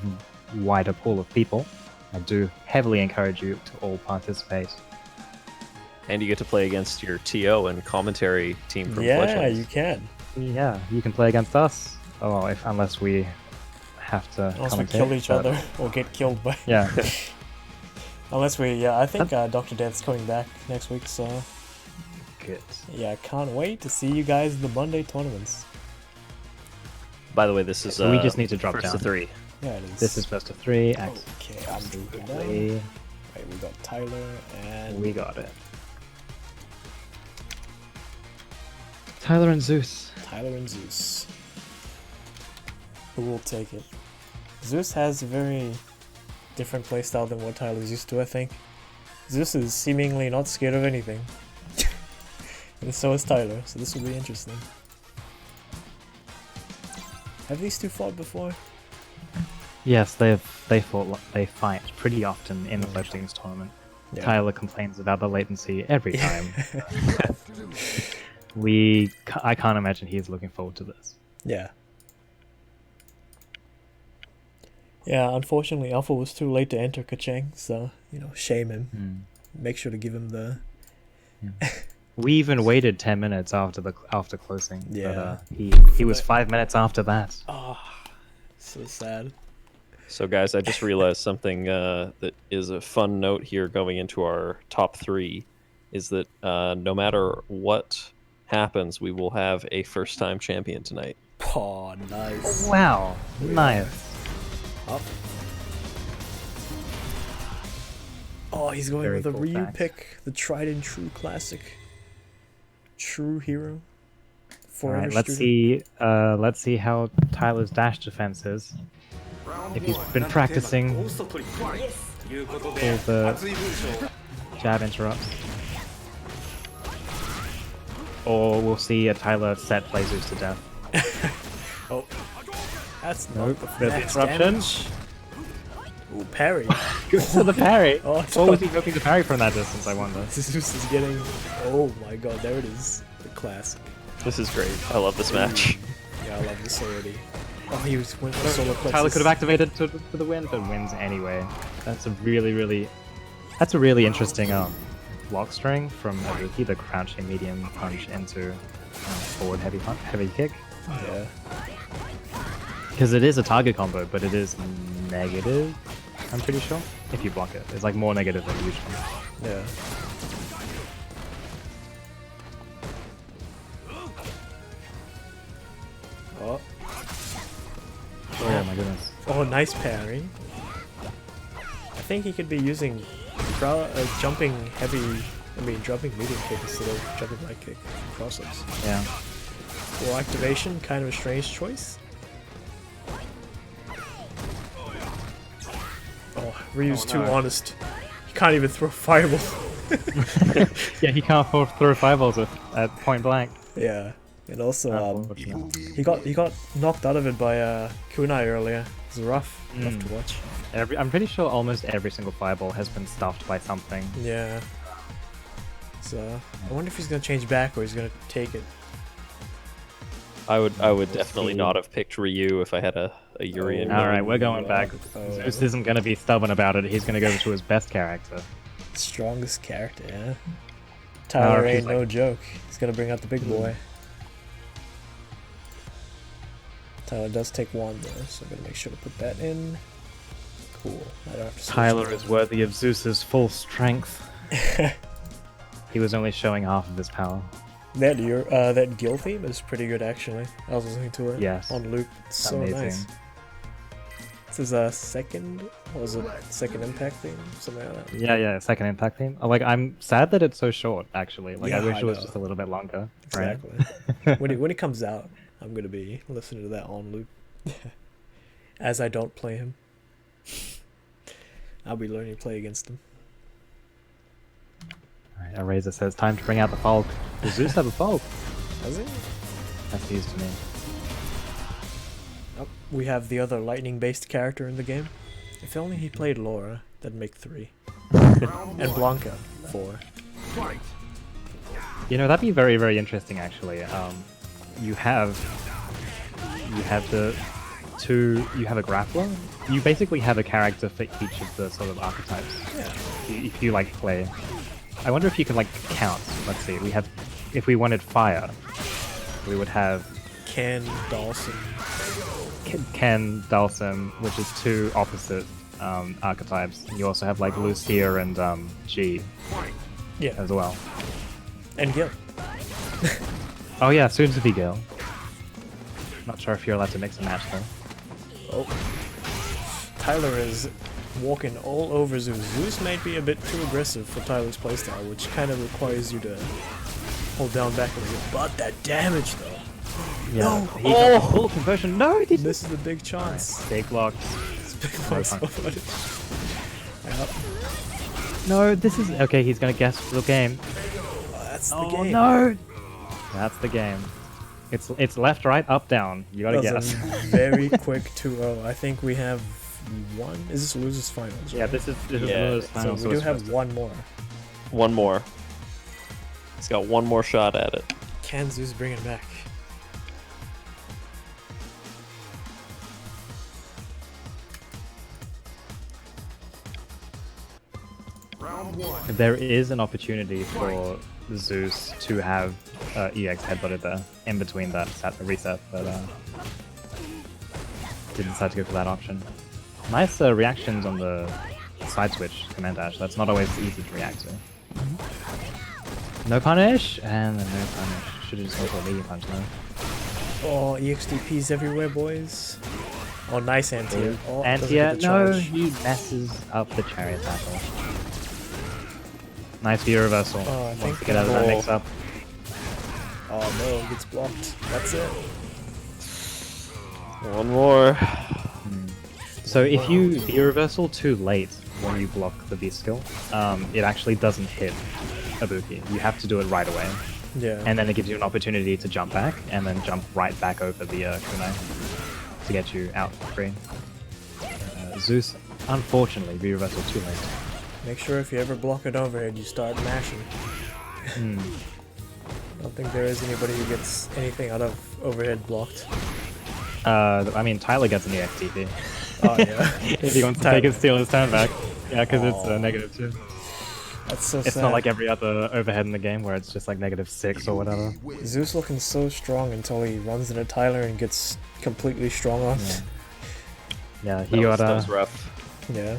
wider pool of people, I do heavily encourage you to all participate. And you get to play against your TO and commentary team from Yeah, Fledglings. you can. Yeah, you can play against us. Oh, unless we have to Unless we commentate, kill each but- other or get killed by. Yeah. Unless we, I think Dr. Death's coming back next week, so Good. yeah, I can't wait to see you guys in the Monday tournaments. By the way, this is So we just need to drop first down. to 3. Yeah, it is. This is best of 3. Okay, I'm drooping down. Absolutely. Right, we got Tyler and We got it. Tyler and Zeus. Tyler and Zeus. Who will take it? Zeus has a very different playstyle than what Tyler's used to, I think. Zeus is seemingly not scared of anything. And so is Tyler, so this will be interesting. Have these two fought before? Yes, they fight pretty often in the Fledglings tournament. Yeah. Tyler complains about the latency every time. I can't imagine he's looking forward to this. Yeah. Yeah, unfortunately Alpha was too late to enter Kacheng, so, shame him. Make sure to give him the We even waited 10 minutes after closing. Yeah. But he was 5 minutes after that. So sad. So, guys, I just realized something that is a fun note here going into our top 3 is that no matter what happens, we will have a first-time champion tonight. Oh, nice. Wow, nice. Up. Oh, he's going Very with a cool Ryu fact. pick, the tried and true classic. True hero. Forever Alright, let's student. see how Tyler's dash defense is. If he's been practicing all the jab interrupts. Or we'll see a Tyler set play Zeus to death. Oh, that's Nope, not there's the the max interruption. damage. Ooh, parry. Good for the parry. Oh, What was he hoping to parry from that distance, I wonder? Zeus is getting. Oh my god, there it is. The classic. This is great. I love this match. Yeah, I love this already. Oh, he went for solar plexus. Tyler could have activated for the win, but wins anyway. That's a really interesting block string from Ibuki, the crouching medium punch into forward heavy kick. Yeah. Because it is a target combo, but it is negative, I'm pretty sure, if you block it. It's like more negative than usual. Yeah. Oh. Oh my goodness. Oh, nice parry. I think he could be using jumping medium kick instead of jumping light kick cross-ups. Yeah. Full activation, kind of a strange choice. Oh, Ryu's too honest. He can't even throw fireball. Yeah, he can't throw fireballs at point blank. Yeah, and also Unfortunate. he got knocked out of it by Kunai earlier. It was rough to watch. I'm pretty sure almost every single fireball has been stuffed by something. Yeah. So I wonder if he's gonna change back or he's gonna take it. I would definitely see. not have picked Ryu if I had a Yuri in All me. right, we're going back. Oh. Zeus isn't going to be stubborn about it. He's going to go to his best character. Strongest character, yeah. Tyler he's ain't no like- joke. He's gonna bring out the big boy. Tyler does take one though, so I'm gonna make sure to put that in. Cool. I don't have to switch Tyler it. is worthy of Zeus's full strength. He was only showing half of his power. That Gil theme is pretty good actually. I was listening to it Yes. on loop. It's so Amazing. nice. This is a second impact theme, something like that. Yeah, second impact theme. Like, I'm sad that it's so short, actually. Like, I Yeah, wish I it was know. just a little bit longer. Exactly. when it comes out, I'm gonna be listening to that on loop. As I don't play him. I'll be learning to play against him. Alright, Eraser says, time to bring out the Falk. Does Zeus have a Falk? Does he? That's news to me. Oh, we have the other lightning-based character in the game. If only he played Laura, that'd make 3. And Blanca, 4. You know, that'd be very, very interesting, actually. You have a grappler. You basically have a character for each of the sort of archetypes. Yeah. If you like play. I wonder if you could like count. Let's see. If we wanted fire, we would have Ken, Dawson. Ken, Dalsum, which is 2 opposite archetypes. You also have like Lucia and G Yeah. as well. And Gil. Oh yeah, soon to be Gil. Not sure if you're allowed to mix and match though. Oh. Tyler is walking all over Zeus. Zeus might be a bit too aggressive for Tyler's playstyle, which kind of requires you to hold down back a little. But that damage though. Yeah. No. He got the full conversion. No, he didn't. This is the big chance. Big blocks. Big Nice chance. one. Yep. No, this is okay. He's gonna guess the game. That's the Oh game. no! That's the game. It's left, right, up, down. You gotta That was guess. a very quick 2-0. I think we have one. Is this losers finals? Yeah, right? this is Yeah, Lula's So final. we do it's have supposed one more. One more. He's got one more shot at it. Can Zeus bring it back? to- There is an opportunity for Zeus to have EX headbutted there in between that reset, but didn't decide to go for that option. Nice reactions on the side switch command dash. That's not always easy to react to. No punish, and then no punish. Should have just gone for a medium punch though. Oh, EXDP's everywhere, boys. Oh, nice anti-air. Oh, doesn't Anti-air, get the no, charge. he messes up the chariot tackle. Nice view reversal. Oh, I Wants think to get out of that Oh. mix-up. Oh no, it gets blocked. That's it. One more. So if you view reversal too late when you block the V skill, it actually doesn't hit Ibuki. You have to do it right away. Yeah. And then it gives you an opportunity to jump back, and then jump right back over the kunai to get you out free. Zeus, unfortunately, view reversal too late. Make sure if you ever block an overhead, you start mashing. I don't think there is anybody who gets anything out of overhead blocked. I mean, Tyler gets an EXTP. Oh yeah. If he wants to take and steal his turn back. Yeah, because it's -2. That's so It's sad. not like every other overhead in the game where it's just like -6 or whatever. Zeus looking so strong until he runs into Tyler and gets completely strong on. Yeah, he got That was rough. Yeah.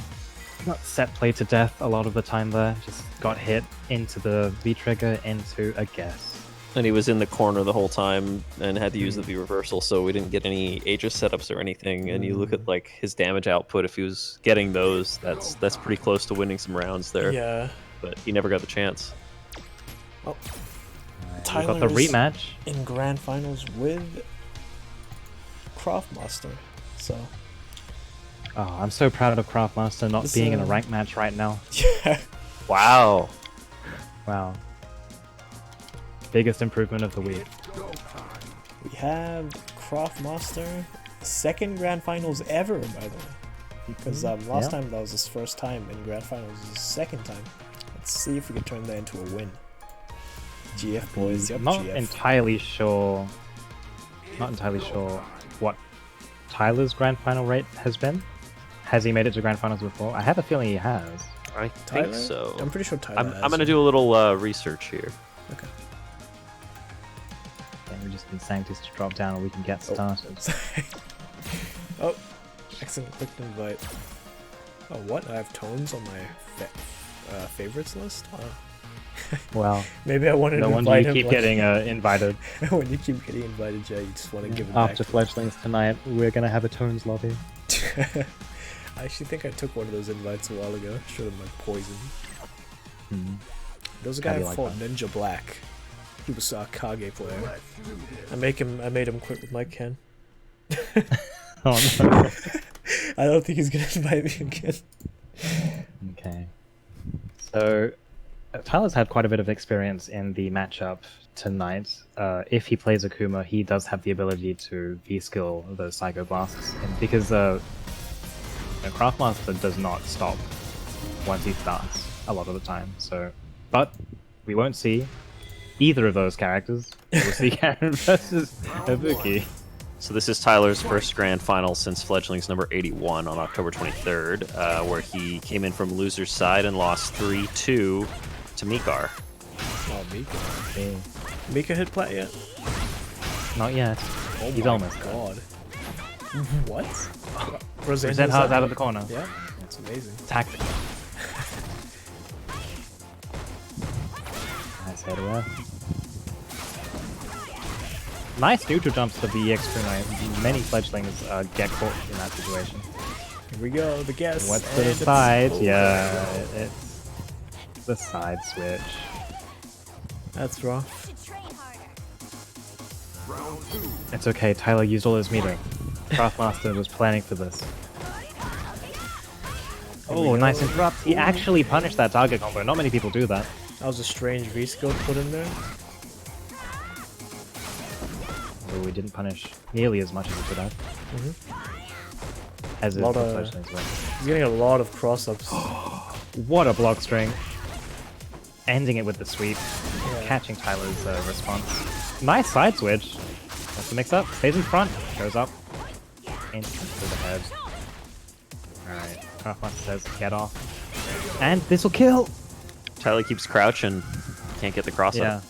got set play to death a lot of the time there. Just got hit into the V trigger into a guess. And he was in the corner the whole time and had to use the V reversal, so we didn't get any Aegis setups or anything. And you look at like his damage output, if he was getting those, that's pretty close to winning some rounds there. Yeah. But he never got the chance. Oh. We got the Tyler's rematch. in grand finals with Craftmaster. So Oh, I'm so proud of Craftmaster not This, being in a rank match right now. yeah. Wow. Wow. Biggest improvement of the week. We have Craftmaster, second grand finals ever, by the way. Because last time that was his first time in grand finals, his second time. Let's see if we can turn that into a win. GF boys, yep, Not GF. entirely sure. Not entirely sure what Tyler's grand final rate has been. Has he made it to grand finals before? I have a feeling he has. I Tyler? think so. I'm pretty sure Tyler has I'm gonna it. do a little research here. Okay. And we just need Sanctus to drop down and we can get started. Oh, accidentally clicked invite. Oh, what? I have tones on my favorites list? Well, Maybe I wanted no to wonder invite you him. keep like- getting invited. when you keep getting invited, Jay, you just want to give it After back. Fledglings tonight, we're gonna have a Tones lobby. I actually think I took one of those invites a while ago. Showed him my poison. There was a guy How do who you fought like Ninja Black. He was a Kage player. I made him quit with Mike Ken. Oh no. I don't think he's gonna invite me again. Okay. So, Tyler's had quite a bit of experience in the matchup tonight. If he plays Akuma, he does have the ability to V-skill the Psycho Blasts. And because Craftmaster does not stop once he starts a lot of the time. So, but we won't see either of those characters. We'll see Karen versus Ibuki. So this is Tyler's first grand final since Fledgling's number 81 on October 23rd, where he came in from loser's side and lost 3-2 to Mikar. Oh, Mika. Okay. Mika hit plat yet? Not yet. Oh He's my almost there. god. What? Present hard out of the corner. Yeah, that's amazing. Tactical. Nice head away. Nice neutral jumps to the EX kunai. Many fledglings get caught in that situation. Here we go, the guess. What's to the and it's side? over. Yeah, it's the side switch. That's rough. It's okay, Tyler used all his meter. Craftmaster was planning for this. Oh, nice interrupt. He actually punished that target combo. Not many people do that. That was a strange V-skill put in there. So we didn't punish nearly as much as we could have. As if Lot the of- fledglings were. He's getting a lot of cross-ups. What a block string. Ending it with the sweep. Yeah. Catching Tyler's response. Nice side switch. That's the mix up. Stays in front. Goes up. Into the head. Alright. Craftmaster says get off. And this'll kill! Tyler keeps crouching. Can't get the cross Yeah. up.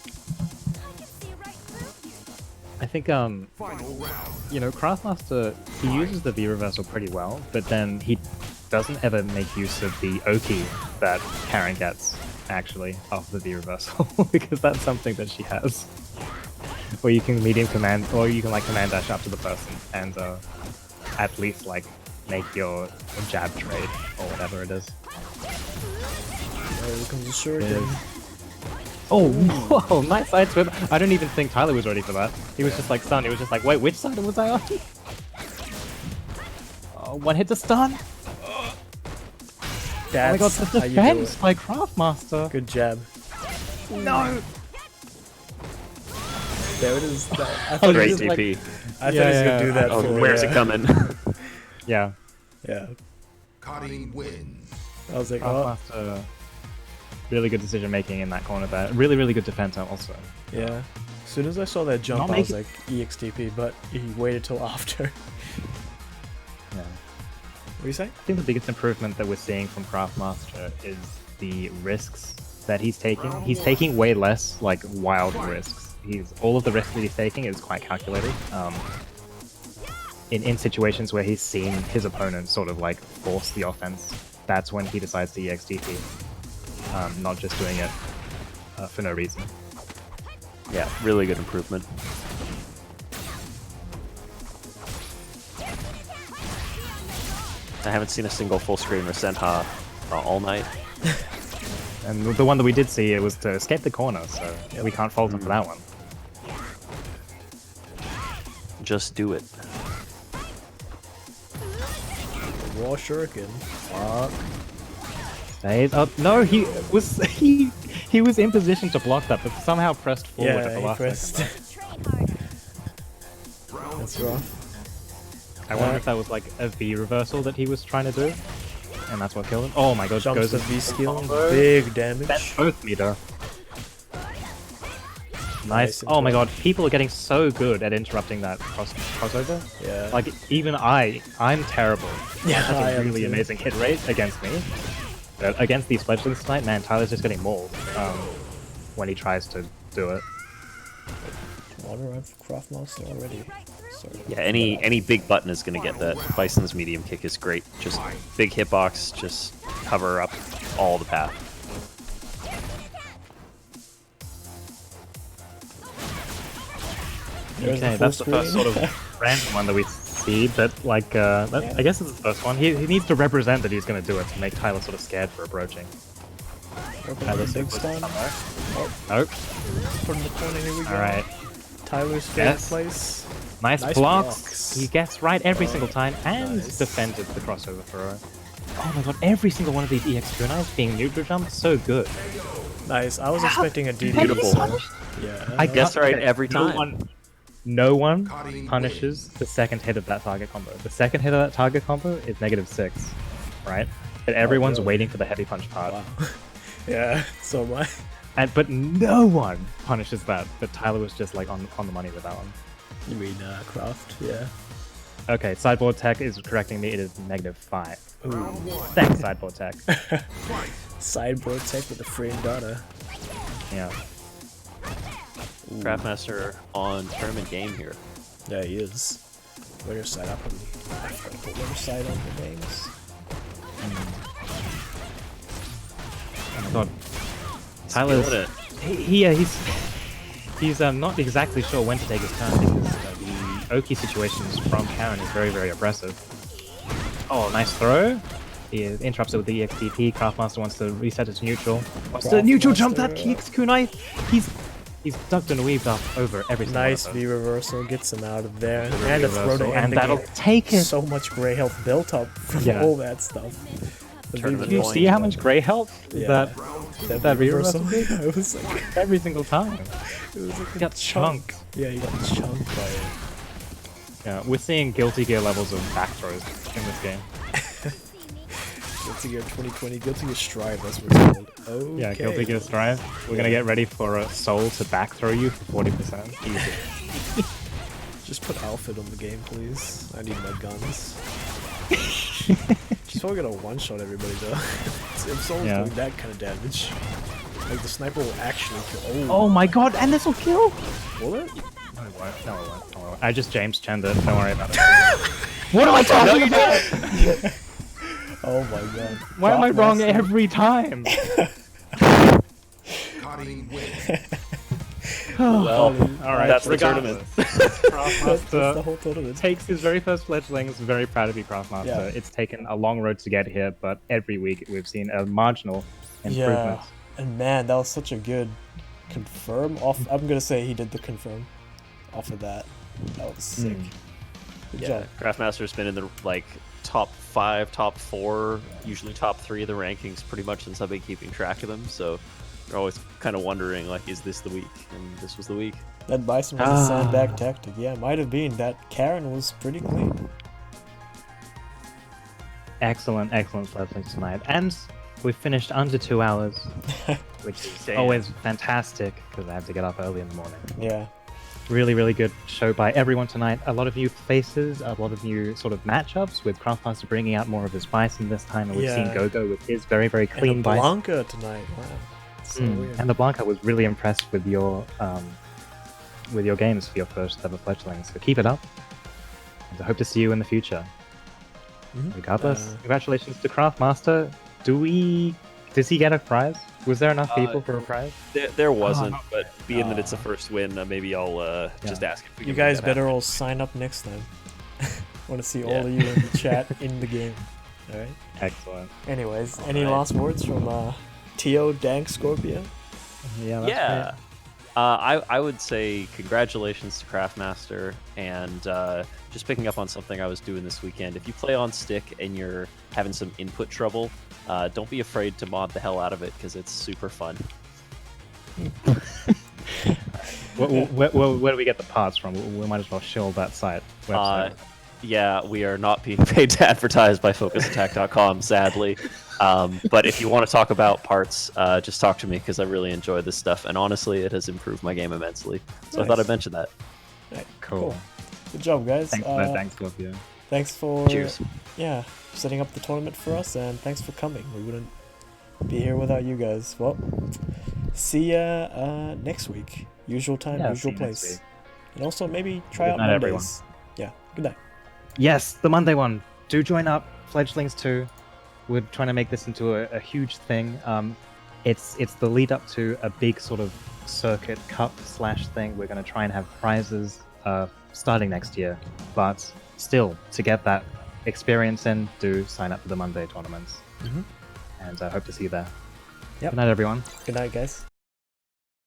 I think Final round. you know, Craftmaster, he uses the V reversal pretty well, but then he doesn't ever make use of the Oki that Karen gets actually off the V reversal because that's something that she has. Or you can medium command, or you can like command dash up to the person and at least like make your jab trade or whatever it is. Oh, here comes the shuriken. Oh, whoa, nice side swim. I don't even think Tyler was ready for that. He was just like stunned. He was just like, wait, which side was I on? Oh, one hit to stun. That's Oh my god, the how you do defense it. by Craftmaster. Good jab. No. There it is. I thought Great he was, DP. I thought he was gonna do that Oh, for where's it coming? Yeah. Yeah. Cutting wins. I was like, oh, Craftmaster. Really good decision making in that corner there. Really, really good defense also. yeah. As soon as I saw that jump, Not I was make like, EXTP, but he waited till after. Yeah. What are you saying? I think the biggest improvement that we're seeing from Craftmaster is the risks that he's taking. He's taking way less like wild risks. All of the risks that he's taking is quite calculated. In situations where he's seen his opponent sort of like force the offense, that's when he decides to EXTP. Not just doing it for no reason. Yeah, really good improvement. I haven't seen a single full screen Rasenha all night. And the one that we did see, it was to escape the corner, so we can't fault him for that one. Just do it. Raw shuriken. Fuck. Stays up. No, he was he was in position to block that, but somehow pressed forward at the Yeah, he last pressed. second. That's rough. I wonder if that was like a V reversal that he was trying to do, and that's what killed him. Oh my god, Jumps goes the in V skill. combo. Big damage. That's both meter. Nice. Nice Oh my god, interrupt. people are getting so good at interrupting that crossover. Yeah. Like even I'm terrible. Yeah, That's I a am really too. amazing hit rate against me. But against these fledglings tonight, man, Tyler's just getting mauled when he tries to do it. Water I've Craftmaster already. Sorry. Yeah, any big button is gonna get that. Bison's medium kick is great. Just big hitbox, just cover up all the path. There's Okay, the that's the full first screen. sort of random one that we see, but like, I guess it's the first one. He needs to represent that he's going to do it to make Tyler sort of scared for approaching. Tyler's Big stun. Nope. Put in the corner, here we go. Alright. Tyler's favorite Yes. place. Nice, Nice blocks. blocks. He gets right every single time and nice. defended the crossover throw. Oh my god, every single one of these EX kunais being neutral jump, so good. Nice. I was expecting a DD. Beautiful. Yeah. I Guess right okay, every no time. No one punishes the second hit of that target combo. The second hit of that target combo is -6, right? But everyone's really? waiting for the heavy punch part. Wow. Yeah. So am I. But no one punishes that. But Tyler was just like on the money with that one. You mean Craft? Yeah. Okay, sideboard tech is correcting me. It is -5. Ooh. Thanks, sideboard tech. Sideboard tech with the frame data. Yeah. Craftmaster on tournament game here. Yeah, he is. Winner side up on. I forgot to put winner side on the names. Oh my god. Tyler's Killing it. he's not exactly sure when to take his turn because the Oki situations from Karen is very, very oppressive. Oh, nice throw. He interrupts it with the EXTP. Craftmaster wants to reset it to neutral. Wants to neutral jump that Craftmaster. KX kunai. He's ducked and weaved up over every single Nice one of V those. reversal gets him out of there. V And a throw to reversal, end and the that'll game. take it. So much gray health built up from Yeah. all that stuff. The Tournament Do you point. see how much grey health Yeah. that that V V reversal? reversal? It was like every single time? it was like He got chunked. Yeah, he got chunked by it. Yeah, we're seeing Guilty Gear levels of back throws in this game. Guilty Gear 2020, Guilty Gear Strive, that's what it's called. Okay. Yeah, Guilty Gear Strive. We're gonna get ready for a soul to back throw you for 40%. Easy. Just put Alfred on the game, please. I need my guns. She's probably gonna one-shot everybody though. If someone's Yeah. doing that kind of damage. Like the sniper will actually kill. Oh my god, and this will kill! Will it? No, it won't. No, it won't. No, it won't. I just James Chened it. Don't worry about it. What am I talking about? Oh my god. Why am I wrong Craftmaster. every time? Cutting wins. Well, Alright, that's the regardless. That's the Craftmaster whole tournament. takes his very first fledglings. Very proud to be Craftmaster. Yeah. It's taken a long road to get here, but every week we've seen a marginal improvement. Yeah. And man, that was such a good confirm off. I'm gonna say he did the confirm off of that. That was sick. Good Yeah, job. Craftmaster's been in the like top 5, top 4, usually top 3 of the rankings pretty much since I've been keeping track of them. So you're always kind of wondering like, is this the week? And this was the week. That Bison was a sandbag tactic. Yeah, might have been. That Karen was pretty clean. Excellent, excellent fledglings tonight. And we finished under 2 hours, which is Damn. always fantastic because I have to get up early in the morning. Yeah. Really, really good show by everyone tonight. A lot of new faces, a lot of new sort of matchups with Craftmaster bringing out more of his bison this time, and we've seen Yeah. Gogo with his very, very clean And a bison. Blanca tonight. Wow. So weird. And the Blanca was really impressed with your games for your first ever fledglings. So keep it up. And I hope to see you in the future. Mhm. Regardless, congratulations to Craftmaster. Does he get a prize? Was there enough people for a prize? There wasn't, no. but being that it's a first win, maybe I'll just ask if we You can make guys that better happen. all sign up next time. Want to see all Yeah. of you in the chat in the game. All right. Excellent. Anyways, any right. last words from Tio Dank Scorpio? Yeah. That's Yeah. great. I would say congratulations to Craftmaster, and just picking up on something I was doing this weekend. If you play on stick and you're having some input trouble, don't be afraid to mod the hell out of it because it's super fun. Where do we get the parts from? We might as well shill that site website. Yeah, we are not being paid to advertise by FocusAttack.com, sadly. But if you want to talk about parts, just talk to me because I really enjoy this stuff, and honestly, it has improved my game immensely. So I thought Nice. I'd mention that. Right, Cool. Good job, guys. Thanks, Scorpio. Thanks for Cheers. setting up the tournament for us, and thanks for coming. We wouldn't be here without you guys. Well, see ya next week. Usual time, Yeah, usual see you next place. week. And also maybe try Good out night, everyone. Mondays. Yeah. Good night. Yes, the Monday one. Do join up, Fledglings 2. We're trying to make this into a huge thing. It's the lead up to a big sort of circuit cup / thing. We're going to try and have prizes starting next year, but still, to get that experience in, do sign up for the Monday tournaments. Mhm. And I hope to see you there. Yep. Good night, everyone. Good night, guys.